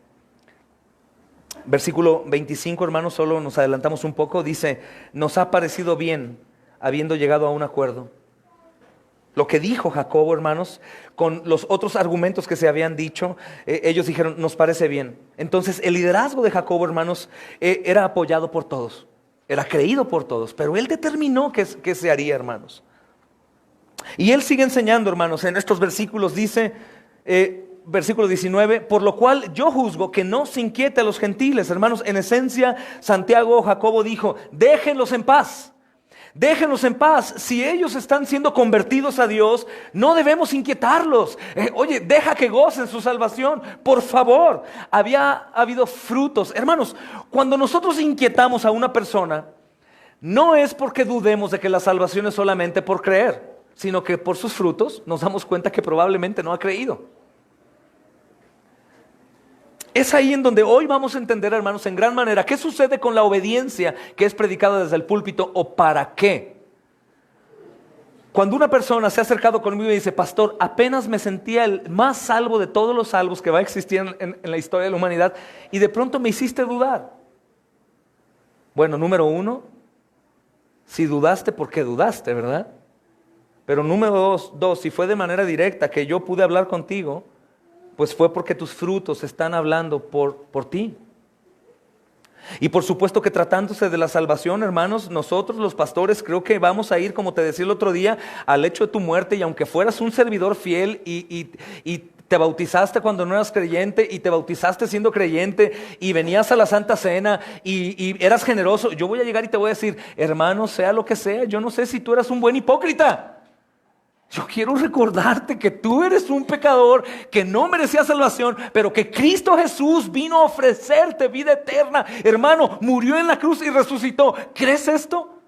Versículo 25, hermanos, solo nos adelantamos un poco, dice, nos ha parecido bien habiendo llegado a un acuerdo. Lo que dijo Jacobo, hermanos, con los otros argumentos que se habían dicho, ellos dijeron, nos parece bien. Entonces, el liderazgo de Jacobo, hermanos, era apoyado por todos, era creído por todos, pero él determinó qué se haría, hermanos. Y él sigue enseñando, hermanos, en estos versículos dice, versículo 19, por lo cual yo juzgo que no se inquiete a los gentiles. Hermanos, en esencia, Santiago o Jacobo dijo, déjenlos en paz. Déjenlos en paz. Si ellos están siendo convertidos a Dios, no debemos inquietarlos. Oye, deja que gocen su salvación, por favor. Había habido frutos. Hermanos, cuando nosotros inquietamos a una persona, no es porque dudemos de que la salvación es solamente por creer, sino que por sus frutos nos damos cuenta que probablemente no ha creído. Es ahí en donde hoy vamos a entender, hermanos, en gran manera, qué sucede con la obediencia que es predicada desde el púlpito o para qué. Cuando una persona se ha acercado conmigo y dice, pastor, apenas me sentía el más salvo de todos los salvos que va a existir en la historia de la humanidad y de pronto me hiciste dudar. Bueno, número uno, si dudaste, ¿por qué dudaste, verdad? Pero número dos, si fue de manera directa que yo pude hablar contigo, pues fue porque tus frutos están hablando por ti. Y por supuesto que tratándose de la salvación, hermanos, nosotros los pastores creo que vamos a ir, como te decía el otro día, al hecho de tu muerte. Y aunque fueras un servidor fiel y te bautizaste cuando no eras creyente y te bautizaste siendo creyente y venías a la Santa Cena y eras generoso, yo voy a llegar y te voy a decir, hermano, sea lo que sea, yo no sé si tú eras un buen hipócrita. Yo quiero recordarte que tú eres un pecador, que no merecías salvación, pero que Cristo Jesús vino a ofrecerte vida eterna. Hermano, murió en la cruz y resucitó. ¿Crees esto?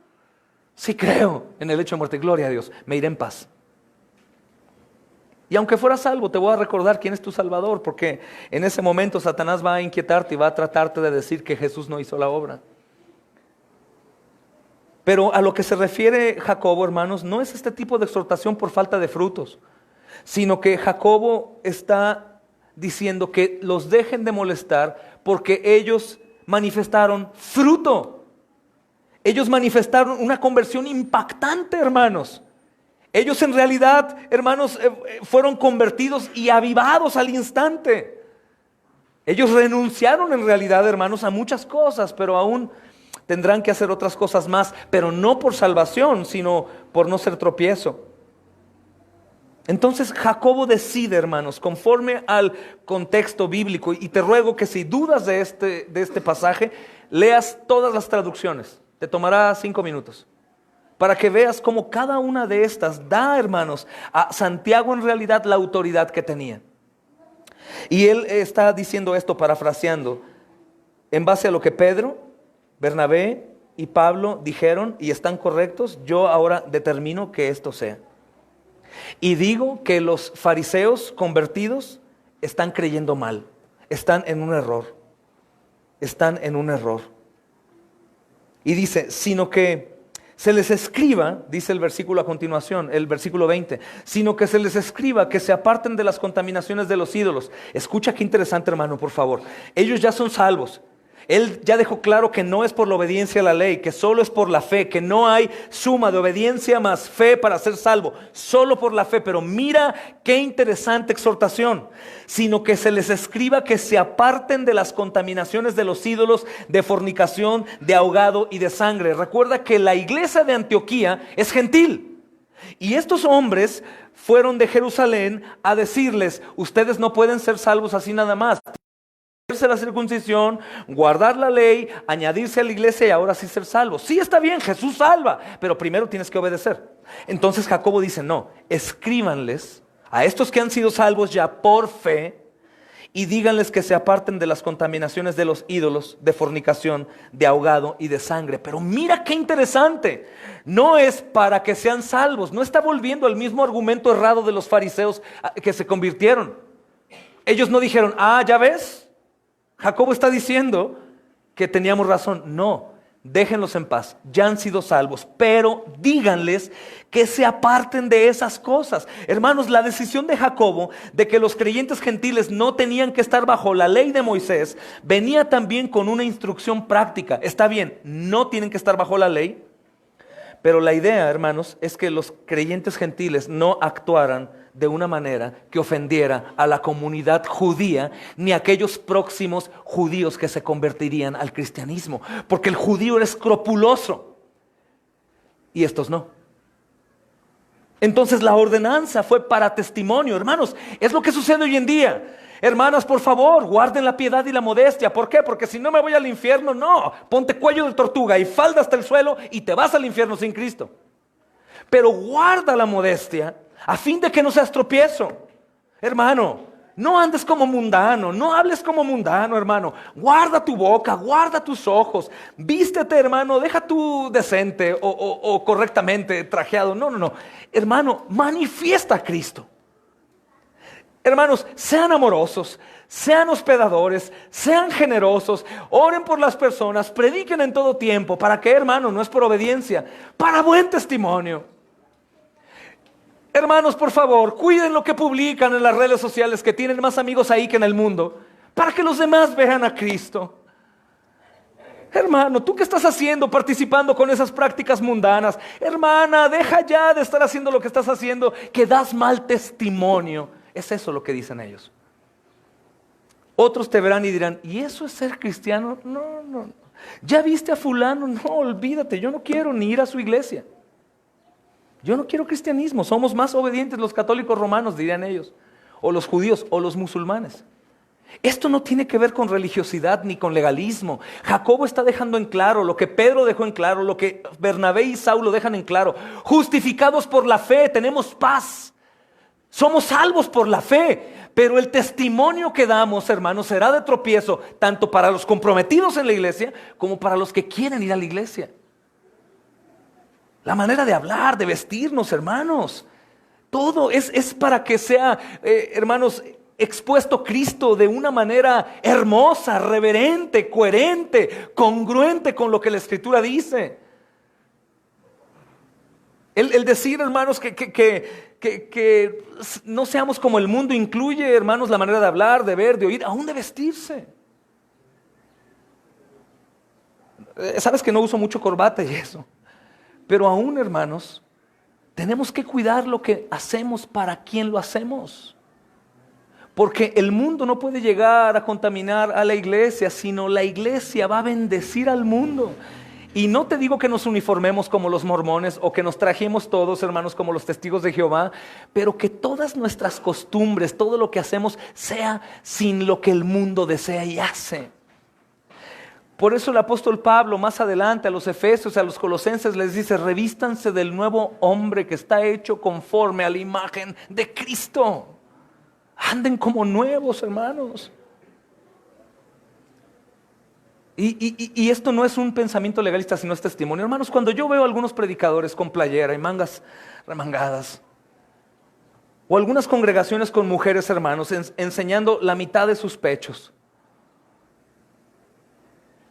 Sí creo en el hecho de muerte. Gloria a Dios. Me iré en paz. Y aunque fueras salvo, te voy a recordar quién es tu Salvador, porque en ese momento Satanás va a inquietarte y va a tratarte de decir que Jesús no hizo la obra. Pero a lo que se refiere Jacobo, hermanos, no es este tipo de exhortación por falta de frutos, sino que Jacobo está diciendo que los dejen de molestar porque ellos manifestaron fruto. Ellos manifestaron una conversión impactante, hermanos. Ellos en realidad, hermanos, fueron convertidos y avivados al instante. Ellos renunciaron en realidad, hermanos, a muchas cosas, pero aún tendrán que hacer otras cosas más, pero no por salvación, sino por no ser tropiezo. Entonces Jacobo decide, hermanos, conforme al contexto bíblico, y te ruego que si dudas de este pasaje, leas todas las traducciones. Te tomará 5 minutos, para que veas cómo cada una de estas da, hermanos, a Santiago en realidad la autoridad que tenía. Y él está diciendo esto, parafraseando, en base a lo que Pedro, Bernabé y Pablo dijeron y están correctos, yo ahora determino que esto sea. Y digo que los fariseos convertidos están creyendo mal, están en un error, Y dice, sino que se les escriba, dice el versículo a continuación, el versículo 20, sino que se les escriba que se aparten de las contaminaciones de los ídolos. Escucha qué interesante, hermano, por favor. Ellos ya son salvos. Él ya dejó claro que no es por la obediencia a la ley, que solo es por la fe, que no hay suma de obediencia más fe para ser salvo, solo por la fe. Pero mira qué interesante exhortación, sino que se les escriba que se aparten de las contaminaciones de los ídolos, de fornicación, de ahogado y de sangre. Recuerda que la iglesia de Antioquía es gentil. Y estos hombres fueron de Jerusalén a decirles, ustedes no pueden ser salvos así nada más. La circuncisión, guardar la ley, añadirse a la iglesia y ahora sí ser salvo. Sí, está bien, Jesús salva, pero primero tienes que obedecer. Entonces Jacobo dice, no, escríbanles A estos que han sido salvos ya por fe, y díganles que se aparten de las contaminaciones de los ídolos, de fornicación, de ahogado y de sangre. Pero mira qué interesante, no es para que sean salvos, no está volviendo al mismo argumento errado de los fariseos que se convirtieron. Ellos no dijeron, ya ves, Jacobo está diciendo que teníamos razón. No, déjenlos en paz, ya han sido salvos, pero díganles que se aparten de esas cosas. Hermanos, la decisión de Jacobo de que los creyentes gentiles no tenían que estar bajo la ley de Moisés venía también con una instrucción práctica. Está bien, no tienen que estar bajo la ley, pero la idea, hermanos, es que los creyentes gentiles no actuaran de una manera que ofendiera a la comunidad judía ni a aquellos próximos judíos que se convertirían al cristianismo, porque el judío era escrupuloso y estos no. Entonces la ordenanza fue para testimonio. Hermanos, es lo que sucede hoy en día. Hermanas, por favor, guarden la piedad y la modestia. ¿Por qué? Porque si no me voy al infierno. No, ponte cuello de tortuga y falda hasta el suelo y te vas al infierno sin Cristo. Pero guarda la modestia a fin de que no seas tropiezo. Hermano, no andes como mundano, no hables como mundano, hermano. Guarda tu boca, guarda tus ojos. Vístete, hermano, deja tu decente o correctamente trajeado. No. Hermano, manifiesta a Cristo. Hermanos, sean amorosos, sean hospedadores, sean generosos, oren por las personas, prediquen en todo tiempo. ¿Para qué, hermano? No es por obediencia, para buen testimonio. Hermanos, por favor, cuiden lo que publican en las redes sociales, que tienen más amigos ahí que en el mundo, para que los demás vean a Cristo. Hermano, ¿tú qué estás haciendo participando con esas prácticas mundanas? Hermana, deja ya de estar haciendo lo que estás haciendo, que das mal testimonio. Es eso lo que dicen ellos. Otros te verán y dirán, ¿y eso es ser cristiano? No. ¿Ya viste a fulano? No, olvídate, yo no quiero ni ir a su iglesia. Yo no quiero cristianismo, somos más obedientes los católicos romanos, dirían ellos, o los judíos, o los musulmanes. Esto no tiene que ver con religiosidad ni con legalismo. Jacobo está dejando en claro lo que Pedro dejó en claro, lo que Bernabé y Saulo dejan en claro. Justificados por la fe, tenemos paz. Somos salvos por la fe, pero el testimonio que damos, hermanos, será de tropiezo, tanto para los comprometidos en la iglesia, como para los que quieren ir a la iglesia. La manera de hablar, de vestirnos, hermanos, todo es para que sea, hermanos, expuesto Cristo de una manera hermosa, reverente, coherente, congruente con lo que la Escritura dice. El decir, hermanos, que no seamos como el mundo incluye, hermanos, la manera de hablar, de ver, de oír, aún de vestirse. Sabes que no uso mucho corbata y eso. Pero aún, hermanos, tenemos que cuidar lo que hacemos, para quién lo hacemos. Porque el mundo no puede llegar a contaminar a la iglesia, sino la iglesia va a bendecir al mundo. Y no te digo que nos uniformemos como los mormones o que nos trajemos todos, hermanos, como los testigos de Jehová, pero que todas nuestras costumbres, todo lo que hacemos, sea sin lo que el mundo desea y hace. Por eso el apóstol Pablo más adelante a los Efesios, a los Colosenses les dice, revístanse del nuevo hombre que está hecho conforme a la imagen de Cristo. Anden como nuevos, hermanos. Y esto no es un pensamiento legalista, sino es testimonio. Hermanos, cuando yo veo a algunos predicadores con playera y mangas remangadas, o algunas congregaciones con mujeres, hermanos, enseñando la mitad de sus pechos,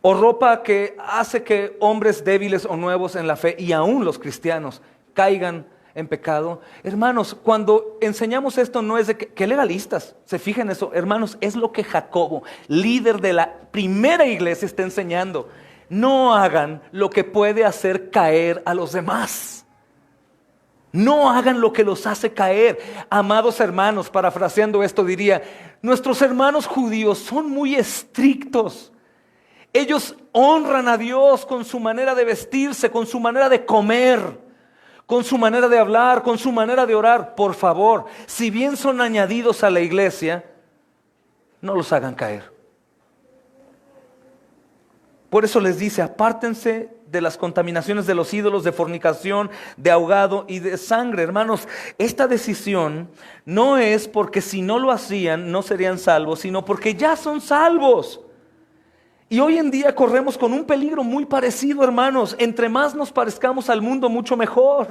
o ropa que hace que hombres débiles o nuevos en la fe, y aún los cristianos, caigan en pecado. Hermanos, cuando enseñamos esto no es de que legalistas, se fijen eso, hermanos, es lo que Jacobo, líder de la primera iglesia, está enseñando. No hagan lo que puede hacer caer a los demás. No hagan lo que los hace caer. Amados hermanos, parafraseando esto diría, nuestros hermanos judíos son muy estrictos. Ellos honran a Dios con su manera de vestirse, con su manera de comer, con su manera de hablar, con su manera de orar. Por favor, si bien son añadidos a la iglesia, no los hagan caer. Por eso les dice, apártense de las contaminaciones de los ídolos, de fornicación, de ahogado y de sangre. Hermanos, esta decisión no es porque si no lo hacían no serían salvos, sino porque ya son salvos. Y hoy en día corremos con un peligro muy parecido, hermanos. Entre más nos parezcamos al mundo, mucho mejor.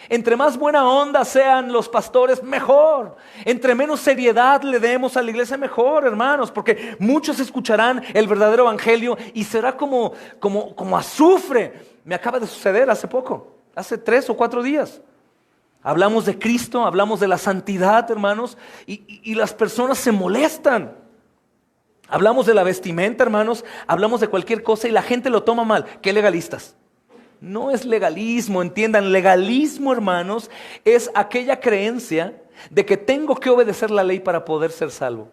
Entre más buena onda sean los pastores, mejor. Entre menos seriedad le demos a la iglesia, mejor, hermanos. Porque muchos escucharán el verdadero evangelio y será como azufre. Me acaba de suceder hace poco, hace 3 o 4 días. Hablamos de Cristo, hablamos de la santidad, hermanos, y las personas se molestan. Hablamos de la vestimenta, hermanos, hablamos de cualquier cosa y la gente lo toma mal. ¿Qué legalistas? No es legalismo, entiendan. Legalismo, hermanos, es aquella creencia de que tengo que obedecer la ley para poder ser salvo.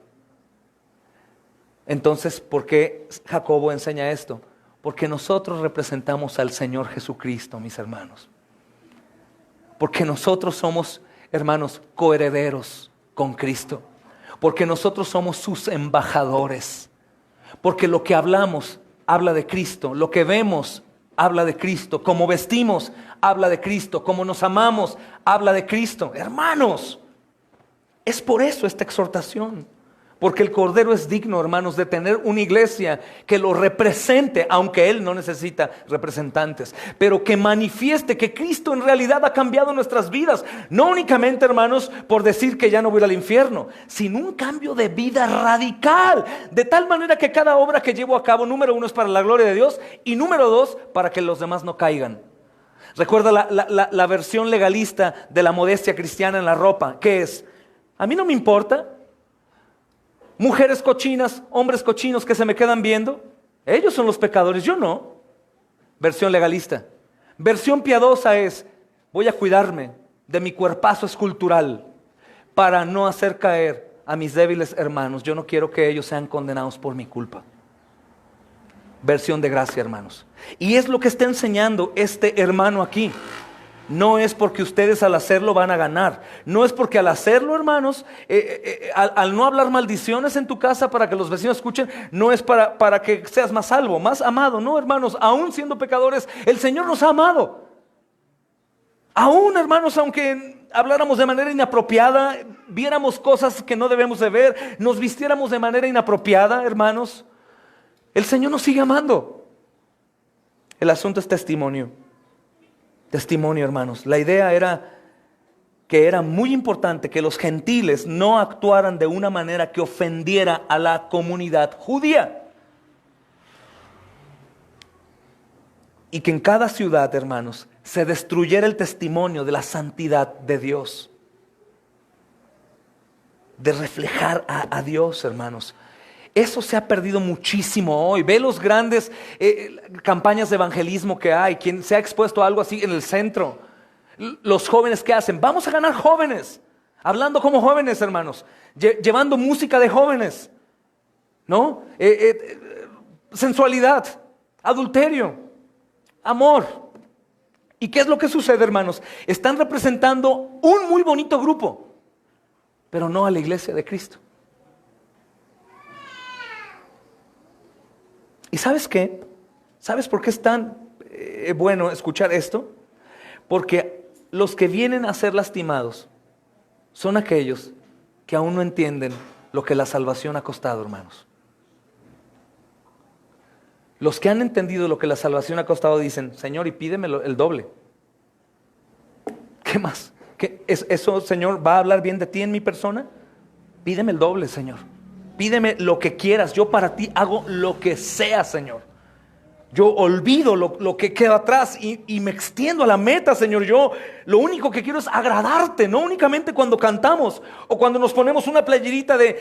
Entonces, ¿por qué Jacobo enseña esto? Porque nosotros representamos al Señor Jesucristo, mis hermanos. Porque nosotros somos, hermanos, coherederos con Cristo. Porque nosotros somos sus embajadores. Porque lo que hablamos habla de Cristo. Lo que vemos habla de Cristo. Como vestimos habla de Cristo. Como nos amamos habla de Cristo. Hermanos, es por eso esta exhortación. Porque el Cordero es digno, hermanos, de tener una iglesia que lo represente, aunque Él no necesita representantes, pero que manifieste que Cristo en realidad ha cambiado nuestras vidas. No únicamente, hermanos, por decir que ya no voy a ir al infierno, sino un cambio de vida radical. De tal manera que cada obra que llevo a cabo, número 1, es para la gloria de Dios, y número 2, para que los demás no caigan. Recuerda la versión legalista de la modestia cristiana en la ropa, que es: a mí no me importa mujeres cochinas, hombres cochinos que se me quedan viendo. Ellos son los pecadores, yo no. Versión legalista. Versión piadosa es: voy a cuidarme de mi cuerpazo escultural para no hacer caer a mis débiles hermanos. Yo no quiero que ellos sean condenados por mi culpa. Versión de gracia, hermanos. Y es lo que está enseñando este hermano aquí. No es porque ustedes al hacerlo van a ganar. No es porque al hacerlo, hermanos, al no hablar maldiciones en tu casa para que los vecinos escuchen, no es para que seas más salvo, más amado. No, hermanos, aún siendo pecadores, el Señor nos ha amado. Aún, hermanos, aunque habláramos de manera inapropiada, viéramos cosas que no debemos de ver, nos vistiéramos de manera inapropiada, hermanos, el Señor nos sigue amando. El asunto es testimonio. Testimonio, hermanos. La idea era que era muy importante que los gentiles no actuaran de una manera que ofendiera a la comunidad judía. Y que en cada ciudad, hermanos, se destruyera el testimonio de la santidad de Dios. De reflejar a Dios, hermanos. Eso se ha perdido muchísimo hoy. Ve los grandes campañas de evangelismo que hay. Quien se ha expuesto a algo así en el centro. Los jóvenes, ¿qué hacen? Vamos a ganar jóvenes. Hablando como jóvenes, hermanos. Llevando música de jóvenes. ¿No? Sensualidad, adulterio, amor. ¿Y qué es lo que sucede, hermanos? Están representando un muy bonito grupo, pero no a la iglesia de Cristo. ¿Y sabes qué? ¿Sabes por qué es tan bueno escuchar esto? Porque los que vienen a ser lastimados son aquellos que aún no entienden lo que la salvación ha costado, hermanos. Los que han entendido lo que la salvación ha costado dicen: Señor, y pídeme el doble. ¿Qué más? ¿Eso, Señor, va a hablar bien de ti en mi persona? Pídeme el doble, Señor. Pídeme lo que quieras, yo para ti hago lo que sea, Señor. Yo olvido lo que queda atrás y me extiendo a la meta, Señor. Yo lo único que quiero es agradarte, no únicamente cuando cantamos o cuando nos ponemos una playerita de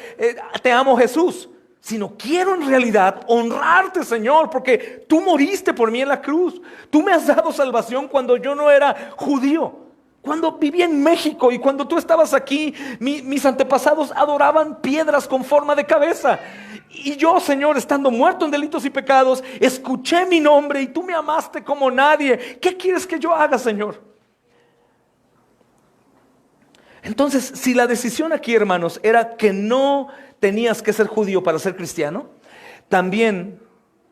te amo, Jesús, sino quiero en realidad honrarte, Señor, porque tú moriste por mí en la cruz. Tú me has dado salvación cuando yo no era judío. Cuando viví en México y cuando tú estabas aquí, mis antepasados adoraban piedras con forma de cabeza. Y yo, Señor, estando muerto en delitos y pecados, escuché mi nombre y tú me amaste como nadie. ¿Qué quieres que yo haga, Señor? Entonces, si la decisión aquí, hermanos, era que no tenías que ser judío para ser cristiano, también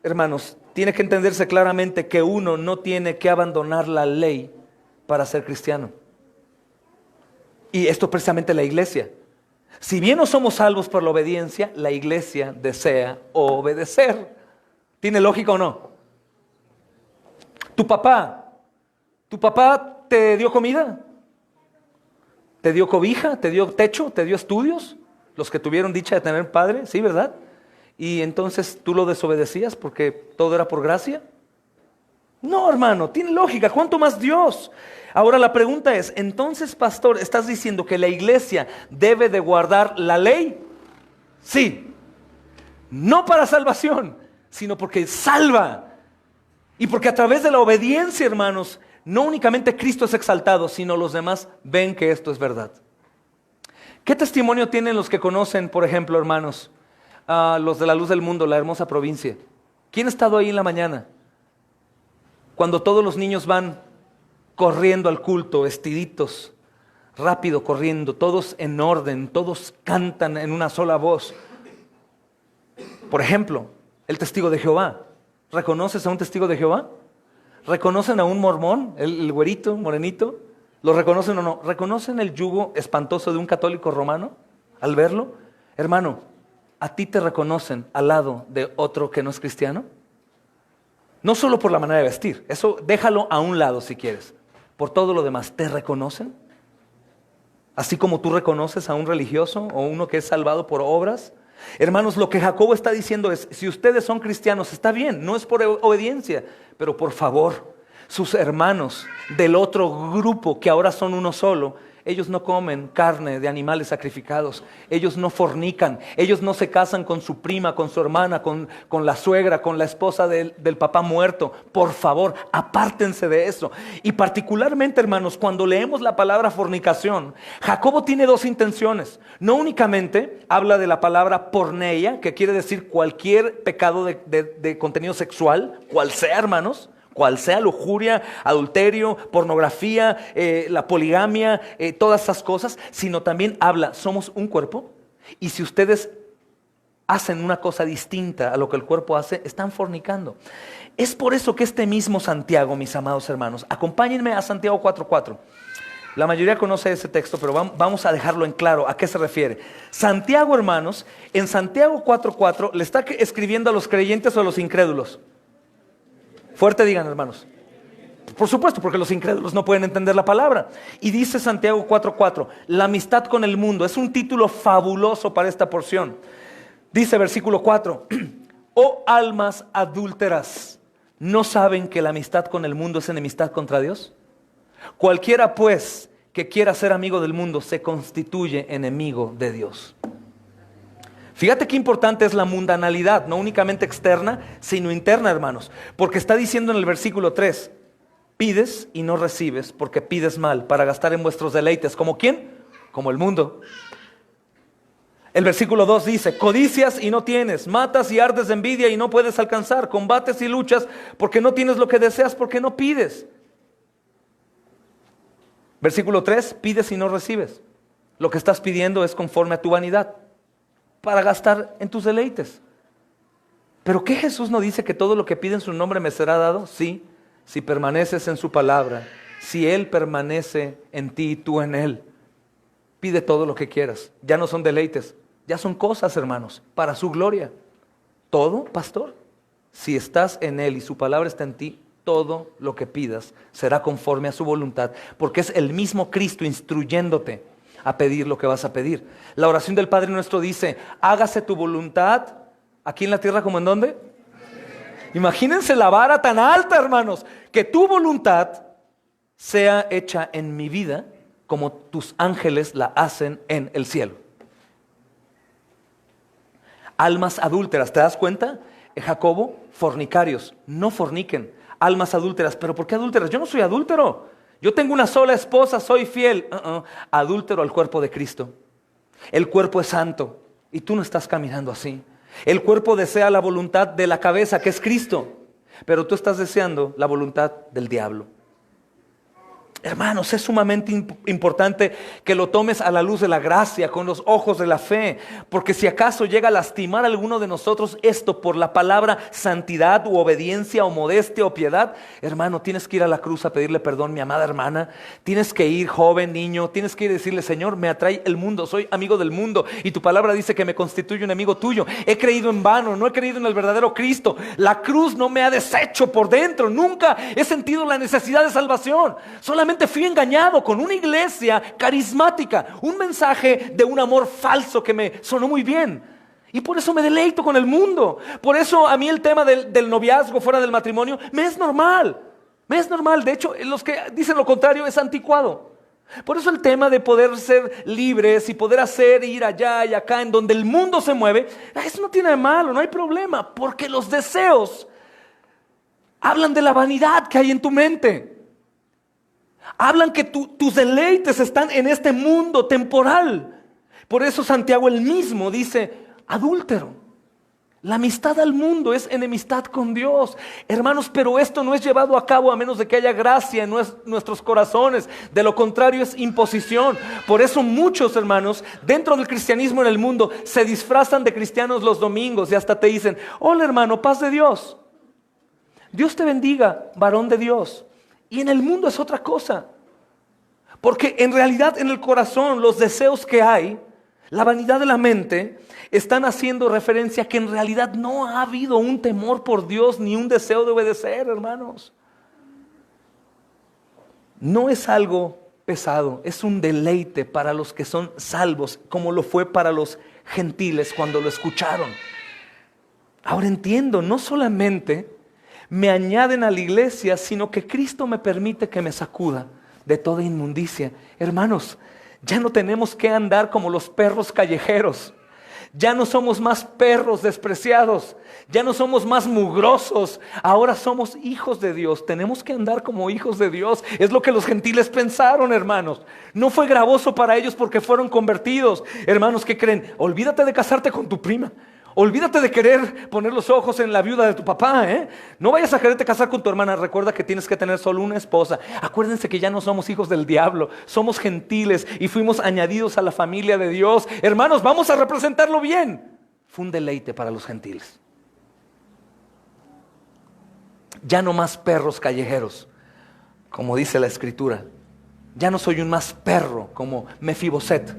hermanos, tiene que entenderse claramente que uno no tiene que abandonar la ley para ser cristiano. Y esto precisamente la iglesia. Si bien no somos salvos por la obediencia, la iglesia desea obedecer. ¿Tiene lógica o no? ¿Tu papá te dio comida? ¿Te dio cobija? ¿Te dio techo? ¿Te dio estudios? Los que tuvieron dicha de tener padre, ¿sí, verdad? Y entonces tú lo desobedecías porque todo era por gracia. No, hermano, tiene lógica. ¿Cuánto más Dios? Ahora la pregunta es, entonces, pastor, ¿estás diciendo que la iglesia debe de guardar la ley? Sí. No para salvación, sino porque salva. Y porque a través de la obediencia, hermanos, no únicamente Cristo es exaltado, sino los demás ven que esto es verdad. ¿Qué testimonio tienen los que conocen, por ejemplo, hermanos, los de la Luz del Mundo, la hermosa provincia? ¿Quién ha estado ahí en la mañana? Cuando todos los niños van corriendo al culto, vestiditos, rápido corriendo, todos en orden, todos cantan en una sola voz. Por ejemplo, el testigo de Jehová. ¿Reconoces a un testigo de Jehová? ¿Reconocen a un mormón, el güerito, morenito? ¿Lo reconocen o no? ¿Reconocen el yugo espantoso de un católico romano al verlo? Hermano, ¿a ti te reconocen al lado de otro que no es cristiano? No solo por la manera de vestir, eso déjalo a un lado si quieres. Por todo lo demás, ¿te reconocen? Así como tú reconoces a un religioso o uno que es salvado por obras. Hermanos, lo que Jacobo está diciendo es, si ustedes son cristianos, está bien, no es por obediencia, pero por favor, sus hermanos del otro grupo que ahora son uno solo, ellos no comen carne de animales sacrificados, ellos no fornican, ellos no se casan con su prima, con su hermana, con la suegra, con la esposa del papá muerto. Por favor, apártense de eso. Y particularmente, hermanos, cuando leemos la palabra fornicación, Jacobo tiene dos intenciones. No únicamente habla de la palabra porneia, que quiere decir cualquier pecado de contenido sexual, cual sea, hermanos, cual sea lujuria, adulterio, pornografía, la poligamia, todas esas cosas, sino también habla, somos un cuerpo, y si ustedes hacen una cosa distinta a lo que el cuerpo hace, están fornicando. Es por eso que este mismo Santiago, mis amados hermanos, acompáñenme a Santiago 4:4. La mayoría conoce ese texto, pero vamos a dejarlo en claro a qué se refiere. Santiago, hermanos, en Santiago 4:4 le está escribiendo a los creyentes o a los incrédulos. Fuerte digan, hermanos. Por supuesto, porque los incrédulos no pueden entender la palabra. Y dice Santiago 4:4, la amistad con el mundo. Es un título fabuloso para esta porción. Dice versículo 4, oh almas adúlteras, ¿no saben que la amistad con el mundo es enemistad contra Dios? Cualquiera pues que quiera ser amigo del mundo se constituye enemigo de Dios. Fíjate qué importante es la mundanalidad, no únicamente externa, sino interna, hermanos. Porque está diciendo en el versículo 3, pides y no recibes porque pides mal para gastar en vuestros deleites. ¿Como quién? Como el mundo. El versículo 2 dice, codicias y no tienes, matas y ardes de envidia y no puedes alcanzar, combates y luchas porque no tienes lo que deseas, porque no pides. Versículo 3, pides y no recibes. Lo que estás pidiendo es conforme a tu vanidad, para gastar en tus deleites. ¿Pero qué Jesús no dice que todo lo que pide en su nombre me será dado? Sí, si permaneces en su palabra, si Él permanece en ti y tú en Él. Pide todo lo que quieras. Ya no son deleites, ya son cosas, hermanos, para su gloria. Todo, pastor, si estás en Él y su palabra está en ti, todo lo que pidas será conforme a su voluntad, porque es el mismo Cristo instruyéndote a pedir lo que vas a pedir. La oración del Padre Nuestro dice, hágase tu voluntad, aquí en la tierra como en ¿dónde? Imagínense la vara tan alta, hermanos, que tu voluntad sea hecha en mi vida como tus ángeles la hacen en el cielo. Almas adúlteras, ¿te das cuenta? Jacobo, fornicarios, no forniquen. Almas adúlteras, ¿pero por qué adúlteras? Yo no soy adúltero. Yo tengo una sola esposa, soy fiel. Adúltero al cuerpo de Cristo. El cuerpo es santo y tú no estás caminando así. El cuerpo desea la voluntad de la cabeza, que es Cristo, pero tú estás deseando la voluntad del diablo. Hermanos, es sumamente importante que lo tomes a la luz de la gracia, con los ojos de la fe, porque si acaso llega a lastimar a alguno de nosotros esto por la palabra santidad u obediencia o modestia o piedad, hermano, tienes que ir a la cruz a pedirle perdón, mi amada hermana. Tienes que ir, joven, niño, tienes que ir a decirle: Señor, me atrae el mundo, soy amigo del mundo y tu palabra dice que me constituye un amigo tuyo. He creído en vano, no he creído en el verdadero Cristo. La cruz no me ha deshecho por dentro, nunca he sentido la necesidad de salvación. Solamente fui engañado con una iglesia carismática, un mensaje de un amor falso que me sonó muy bien. Y por eso me deleito con el mundo. Por eso a mí el tema del noviazgo fuera del matrimonio me es normal. Me es normal. De hecho, los que dicen lo contrario es anticuado. Por eso el tema de poder ser libres y poder hacer, ir allá y acá en donde el mundo se mueve, eso no tiene de malo, no hay problema. Porque los deseos hablan de la vanidad que hay en tu mente. Hablan que tus deleites están en este mundo temporal. Por eso Santiago él mismo dice: adúltero. La amistad al mundo es enemistad con Dios. Hermanos, pero esto no es llevado a cabo a menos de que haya gracia en nuestros corazones. De lo contrario es imposición. Por eso muchos hermanos dentro del cristianismo en el mundo se disfrazan de cristianos los domingos y hasta te dicen: hola hermano, paz de Dios. Dios te bendiga, varón de Dios. Y en el mundo es otra cosa. Porque en realidad en el corazón los deseos que hay, la vanidad de la mente, están haciendo referencia a que en realidad no ha habido un temor por Dios ni un deseo de obedecer, hermanos. No es algo pesado, es un deleite para los que son salvos, como lo fue para los gentiles cuando lo escucharon. Ahora entiendo, no solamente me añaden a la iglesia, sino que Cristo me permite que me sacuda de toda inmundicia. Hermanos, ya no tenemos que andar como los perros callejeros. Ya no somos más perros despreciados. Ya no somos más mugrosos. Ahora somos hijos de Dios. Tenemos que andar como hijos de Dios. Es lo que los gentiles pensaron, hermanos. No fue gravoso para ellos porque fueron convertidos. Hermanos, ¿qué creen? Olvídate de casarte con tu prima. Olvídate de querer poner los ojos en la viuda de tu papá, No vayas a quererte casar con tu hermana. Recuerda que tienes que tener solo una esposa. Acuérdense que ya no somos hijos del diablo. Somos gentiles y fuimos añadidos a la familia de Dios. Hermanos, vamos a representarlo bien. Fue un deleite para los gentiles. Ya no más perros callejeros, como dice la Escritura. Ya no soy un más perro como Mefiboset.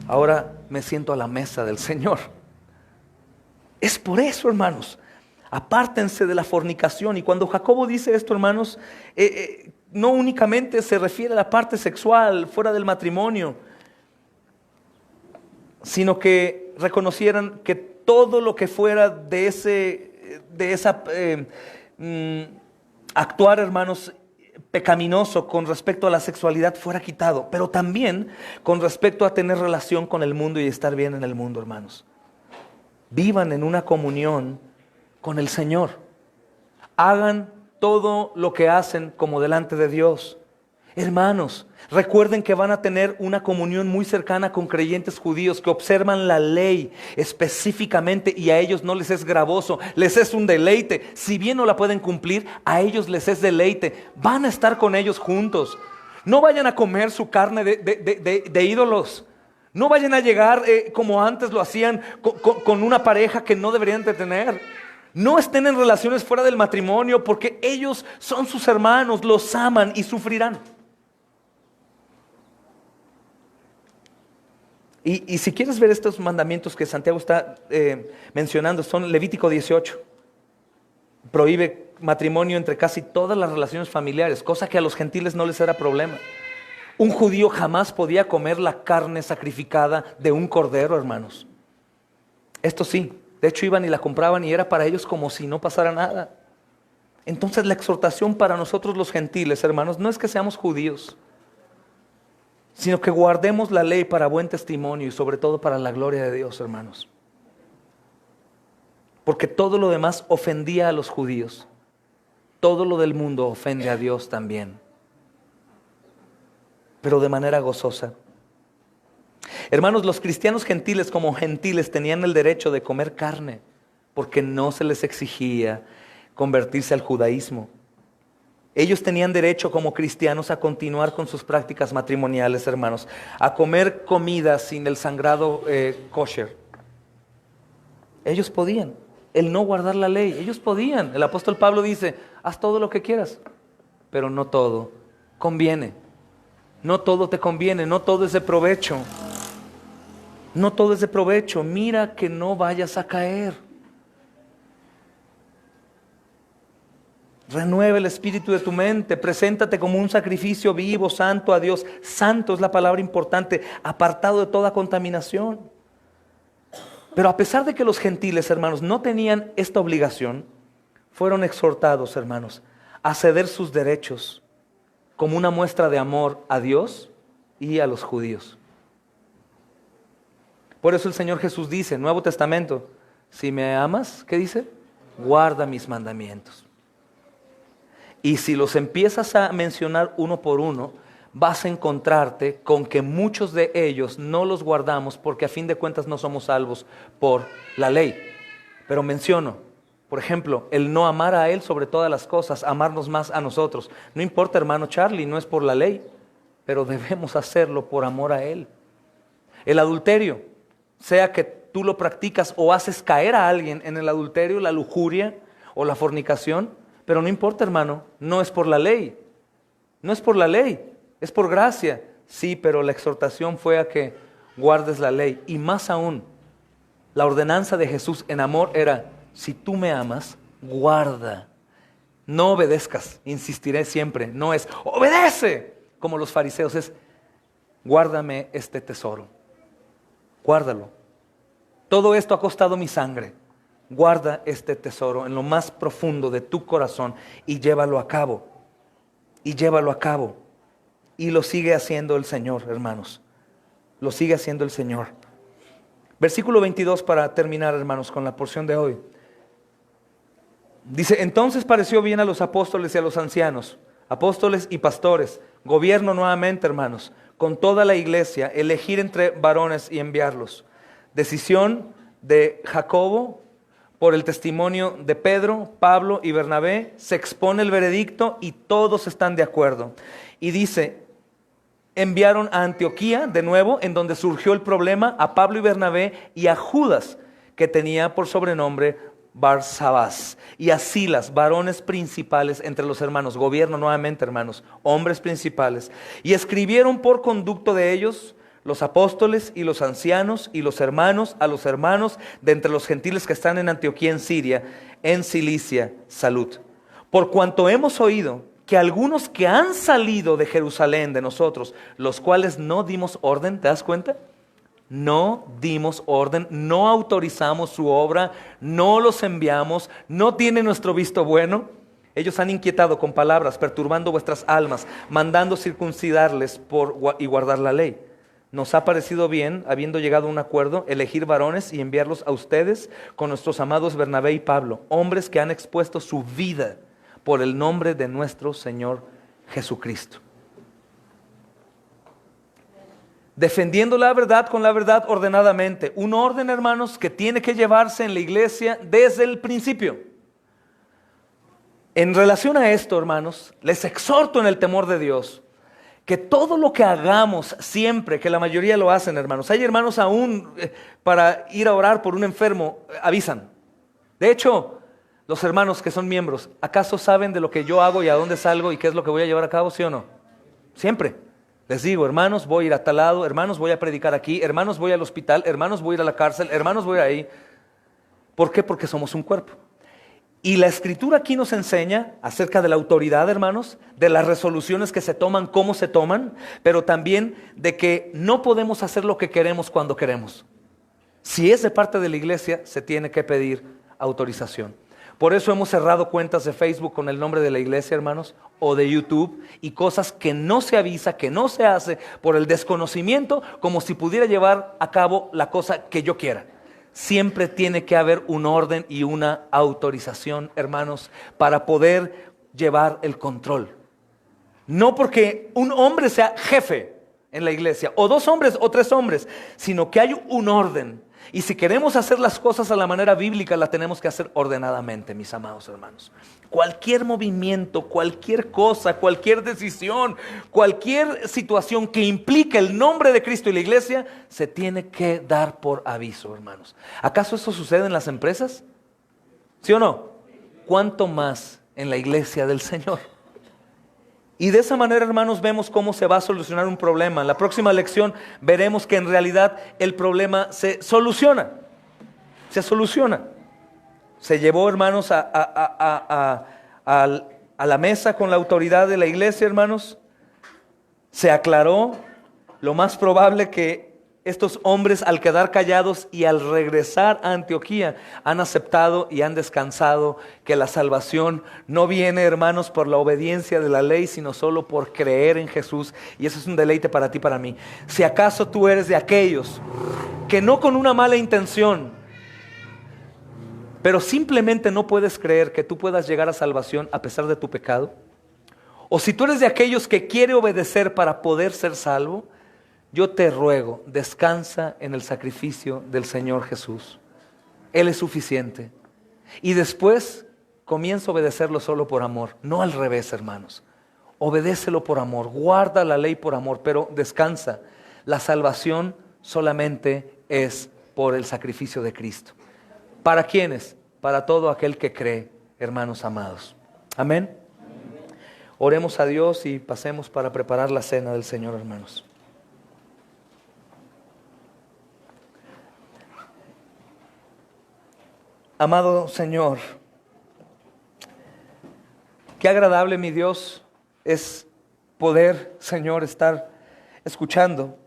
Ahora me siento a la mesa del Señor. Es por eso, hermanos, apártense de la fornicación. Y cuando Jacobo dice esto, hermanos, no únicamente se refiere a la parte sexual fuera del matrimonio, sino que reconocieran que todo lo que fuera de esa actuar, hermanos, pecaminoso con respecto a la sexualidad fuera quitado, pero también con respecto a tener relación con el mundo y estar bien en el mundo, hermanos. Vivan en una comunión con el Señor. Hagan todo lo que hacen como delante de Dios. Hermanos, recuerden que van a tener una comunión muy cercana con creyentes judíos que observan la ley específicamente y a ellos no les es gravoso, les es un deleite. Si bien no la pueden cumplir, a ellos les es deleite. Van a estar con ellos juntos. No vayan a comer su carne de ídolos. No vayan a llegar como antes lo hacían con una pareja que no deberían de tener. No estén en relaciones fuera del matrimonio porque ellos son sus hermanos, los aman y sufrirán. Y si quieres ver estos mandamientos que Santiago está mencionando, son Levítico 18. Prohíbe matrimonio entre casi todas las relaciones familiares, cosa que a los gentiles no les era problema. Un judío jamás podía comer la carne sacrificada de un cordero, hermanos. Esto sí, de hecho iban y la compraban y era para ellos como si no pasara nada. Entonces la exhortación para nosotros los gentiles, hermanos, no es que seamos judíos, sino que guardemos la ley para buen testimonio y sobre todo para la gloria de Dios, hermanos. Porque todo lo demás ofendía a los judíos. Todo lo del mundo ofende a Dios también, pero de manera gozosa. Hermanos, los cristianos gentiles como gentiles tenían el derecho de comer carne porque no se les exigía convertirse al judaísmo. Ellos tenían derecho como cristianos a continuar con sus prácticas matrimoniales, hermanos, a comer comida sin el sangrado kosher. Ellos podían. El no guardar la ley, ellos podían. El apóstol Pablo dice, haz todo lo que quieras, pero no todo conviene. No todo te conviene, no todo es de provecho. No todo es de provecho. Mira que no vayas a caer. Renueva el espíritu de tu mente, preséntate como un sacrificio vivo, santo a Dios. Santo es la palabra importante, apartado de toda contaminación. Pero a pesar de que los gentiles, hermanos, no tenían esta obligación, fueron exhortados, hermanos, a ceder sus derechos como una muestra de amor a Dios y a los judíos. Por eso el Señor Jesús dice, Nuevo Testamento, si me amas, ¿qué dice? Guarda mis mandamientos. Y si los empiezas a mencionar uno por uno, vas a encontrarte con que muchos de ellos no los guardamos porque a fin de cuentas no somos salvos por la ley. Pero menciono, por ejemplo, el no amar a Él sobre todas las cosas, amarnos más a nosotros. No importa, hermano Charlie, no es por la ley, pero debemos hacerlo por amor a Él. El adulterio, sea que tú lo practicas o haces caer a alguien en el adulterio, la lujuria o la fornicación, pero no importa, hermano, no es por la ley. No es por la ley, es por gracia. Sí, pero la exhortación fue a que guardes la ley. Y más aún, la ordenanza de Jesús en amor era, si tú me amas, guarda. No obedezcas, insistiré siempre. No es, obedece, como los fariseos, es, guárdame este tesoro. Guárdalo. Todo esto ha costado mi sangre. Guarda este tesoro en lo más profundo de tu corazón y llévalo a cabo. Y llévalo a cabo. Y lo sigue haciendo el Señor, hermanos. Lo sigue haciendo el Señor. Versículo 22 para terminar, hermanos, con la porción de hoy. Dice, entonces pareció bien a los apóstoles y a los ancianos, apóstoles y pastores, gobierno nuevamente, hermanos, con toda la iglesia, elegir entre varones y enviarlos. Decisión de Jacobo, por el testimonio de Pedro, Pablo y Bernabé, se expone el veredicto y todos están de acuerdo. Y dice, enviaron a Antioquía de nuevo, en donde surgió el problema, a Pablo y Bernabé y a Judas, que tenía por sobrenombre Barsabás, y a Silas, varones principales entre los hermanos, gobierno nuevamente, hermanos, hombres principales, y escribieron por conducto de ellos, los apóstoles y los ancianos y los hermanos, a los hermanos de entre los gentiles que están en Antioquía, en Siria, en Cilicia, salud. Por cuanto hemos oído que algunos que han salido de Jerusalén de nosotros, los cuales no dimos orden, ¿te das cuenta? No dimos orden, no autorizamos su obra, no los enviamos, no tienen nuestro visto bueno. Ellos han inquietado con palabras, perturbando vuestras almas, mandando circuncidarles y guardar la ley. Nos ha parecido bien, habiendo llegado a un acuerdo, elegir varones y enviarlos a ustedes con nuestros amados Bernabé y Pablo, hombres que han expuesto su vida por el nombre de nuestro Señor Jesucristo. Defendiendo la verdad con la verdad ordenadamente. Un orden, hermanos, que tiene que llevarse en la iglesia desde el principio. En relación a esto, hermanos, les exhorto en el temor de Dios, que todo lo que hagamos siempre, que la mayoría lo hacen, hermanos. Hay hermanos aún para ir a orar por un enfermo, avisan. De hecho, los hermanos que son miembros, ¿acaso saben de lo que yo hago y a dónde salgo y qué es lo que voy a llevar a cabo, sí o no? Siempre. Les digo, hermanos, voy a ir a tal lado, hermanos, voy a predicar aquí, hermanos, voy al hospital, hermanos, voy a ir a la cárcel, hermanos, voy ahí. ¿Por qué? Porque somos un cuerpo. Y la Escritura aquí nos enseña acerca de la autoridad, hermanos, de las resoluciones que se toman, cómo se toman, pero también de que no podemos hacer lo que queremos cuando queremos. Si es de parte de la iglesia, se tiene que pedir autorización. Por eso hemos cerrado cuentas de Facebook con el nombre de la iglesia, hermanos, o de YouTube, y cosas que no se avisa, que no se hace por el desconocimiento, como si pudiera llevar a cabo la cosa que yo quiera. Siempre tiene que haber un orden y una autorización, hermanos, para poder llevar el control. No porque un hombre sea jefe en la iglesia, o 2 hombres o 3 hombres, sino que hay un orden. Y si queremos hacer las cosas a la manera bíblica, la tenemos que hacer ordenadamente, mis amados hermanos. Cualquier movimiento, cualquier cosa, cualquier decisión, cualquier situación que implique el nombre de Cristo y la iglesia, se tiene que dar por aviso, hermanos. ¿Acaso esto sucede en las empresas? ¿Sí o no? ¿Cuánto más en la iglesia del Señor? Y de esa manera, hermanos, vemos cómo se va a solucionar un problema. En la próxima lección veremos que en realidad el problema se soluciona. Se soluciona. Se llevó, hermanos, a la mesa con la autoridad de la iglesia, hermanos. Se aclaró. Lo más probable que estos hombres, al quedar callados y al regresar a Antioquía, han aceptado y han descansado que la salvación no viene, hermanos, por la obediencia de la ley, sino solo por creer en Jesús. Y eso es un deleite para ti y para mí. Si acaso tú eres de aquellos que no con una mala intención, pero simplemente no puedes creer que tú puedas llegar a salvación a pesar de tu pecado, o si tú eres de aquellos que quiere obedecer para poder ser salvo, yo te ruego, descansa en el sacrificio del Señor Jesús. Él es suficiente. Y después comienza a obedecerlo solo por amor, no al revés, hermanos. Obedécelo por amor, guarda la ley por amor, pero descansa. La salvación solamente es por el sacrificio de Cristo. ¿Para quiénes? Para todo aquel que cree, hermanos amados. Amén. Oremos a Dios y pasemos para preparar la cena del Señor, hermanos. Amado Señor, qué agradable, mi Dios, es poder, Señor, estar escuchando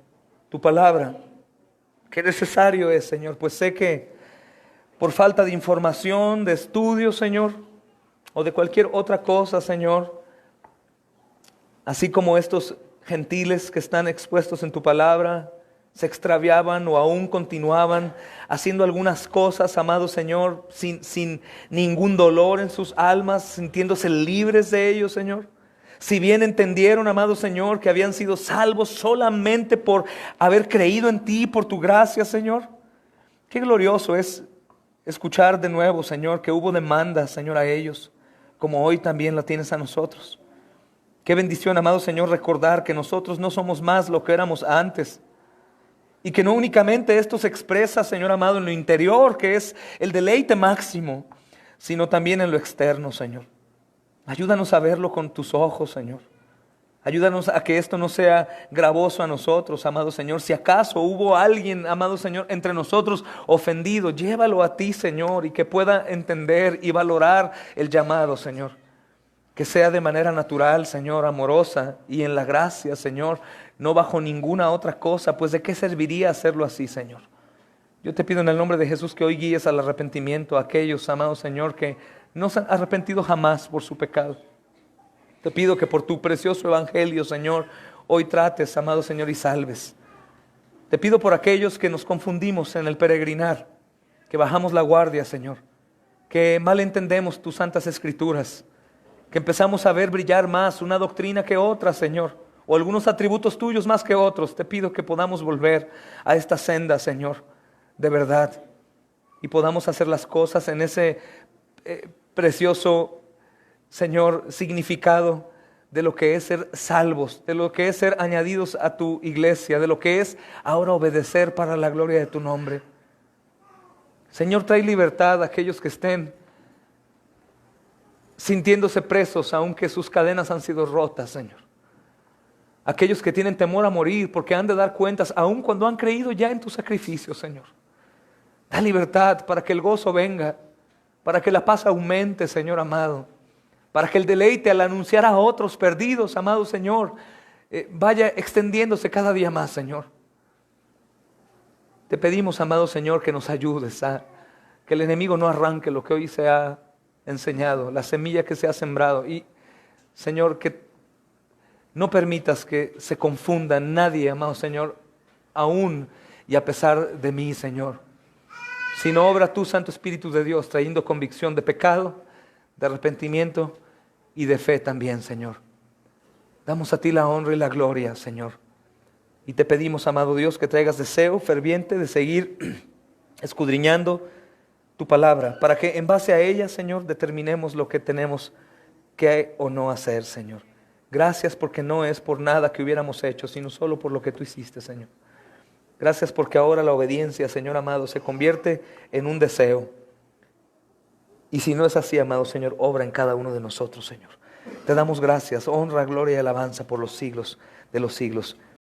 tu palabra. Qué necesario es, Señor, pues sé que por falta de información, de estudio, Señor, o de cualquier otra cosa, Señor, así como estos gentiles que están expuestos en tu palabra, se extraviaban o aún continuaban haciendo algunas cosas, amado Señor, sin ningún dolor en sus almas, sintiéndose libres de ellos, Señor. Si bien entendieron, amado Señor, que habían sido salvos solamente por haber creído en ti, por tu gracia, Señor. Qué glorioso es escuchar de nuevo, Señor, que hubo demanda, Señor, a ellos, como hoy también la tienes a nosotros. Qué bendición, amado Señor, recordar que nosotros no somos más lo que éramos antes. Y que no únicamente esto se expresa, Señor amado, en lo interior, que es el deleite máximo, sino también en lo externo, Señor. Ayúdanos a verlo con tus ojos, Señor. Ayúdanos a que esto no sea gravoso a nosotros, amado Señor. Si acaso hubo alguien, amado Señor, entre nosotros ofendido, llévalo a ti, Señor, y que pueda entender y valorar el llamado, Señor. Que sea de manera natural, Señor, amorosa y en la gracia, Señor, no bajo ninguna otra cosa, pues ¿de qué serviría hacerlo así, Señor? Yo te pido en el nombre de Jesús que hoy guíes al arrepentimiento a aquellos, amado Señor, que no se han arrepentido jamás por su pecado. Te pido que por tu precioso evangelio, Señor, hoy trates, amado Señor, y salves. Te pido por aquellos que nos confundimos en el peregrinar, que bajamos la guardia, Señor, que mal entendemos tus santas escrituras, que empezamos a ver brillar más una doctrina que otra, Señor, o algunos atributos tuyos más que otros. Te pido que podamos volver a esta senda, Señor, de verdad, y podamos hacer las cosas en ese precioso, Señor, significado de lo que es ser salvos, de lo que es ser añadidos a tu iglesia, de lo que es ahora obedecer para la gloria de tu nombre. Señor, trae libertad a aquellos que estén sintiéndose presos, aunque sus cadenas han sido rotas, Señor. Aquellos que tienen temor a morir porque han de dar cuentas, aun cuando han creído ya en tu sacrificio, Señor. Da libertad para que el gozo venga, para que la paz aumente, Señor amado, para que el deleite al anunciar a otros perdidos, amado Señor, vaya extendiéndose cada día más, Señor. Te pedimos, amado Señor, que nos ayudes a que el enemigo no arranque lo que hoy se ha enseñado, la semilla que se ha sembrado. Y, Señor, que no permitas que se confunda nadie, amado Señor, aún y a pesar de mí, Señor. Sino obra tú, Santo Espíritu de Dios, trayendo convicción de pecado, de arrepentimiento y de fe también, Señor. Damos a ti la honra y la gloria, Señor. Y te pedimos, amado Dios, que traigas deseo ferviente de seguir escudriñando tu palabra, para que en base a ella, Señor, determinemos lo que tenemos que o no hacer, Señor. Gracias porque no es por nada que hubiéramos hecho, sino solo por lo que tú hiciste, Señor. Gracias porque ahora la obediencia, Señor amado, se convierte en un deseo. Y si no es así, amado Señor, obra en cada uno de nosotros, Señor. Te damos gracias, honra, gloria y alabanza por los siglos de los siglos.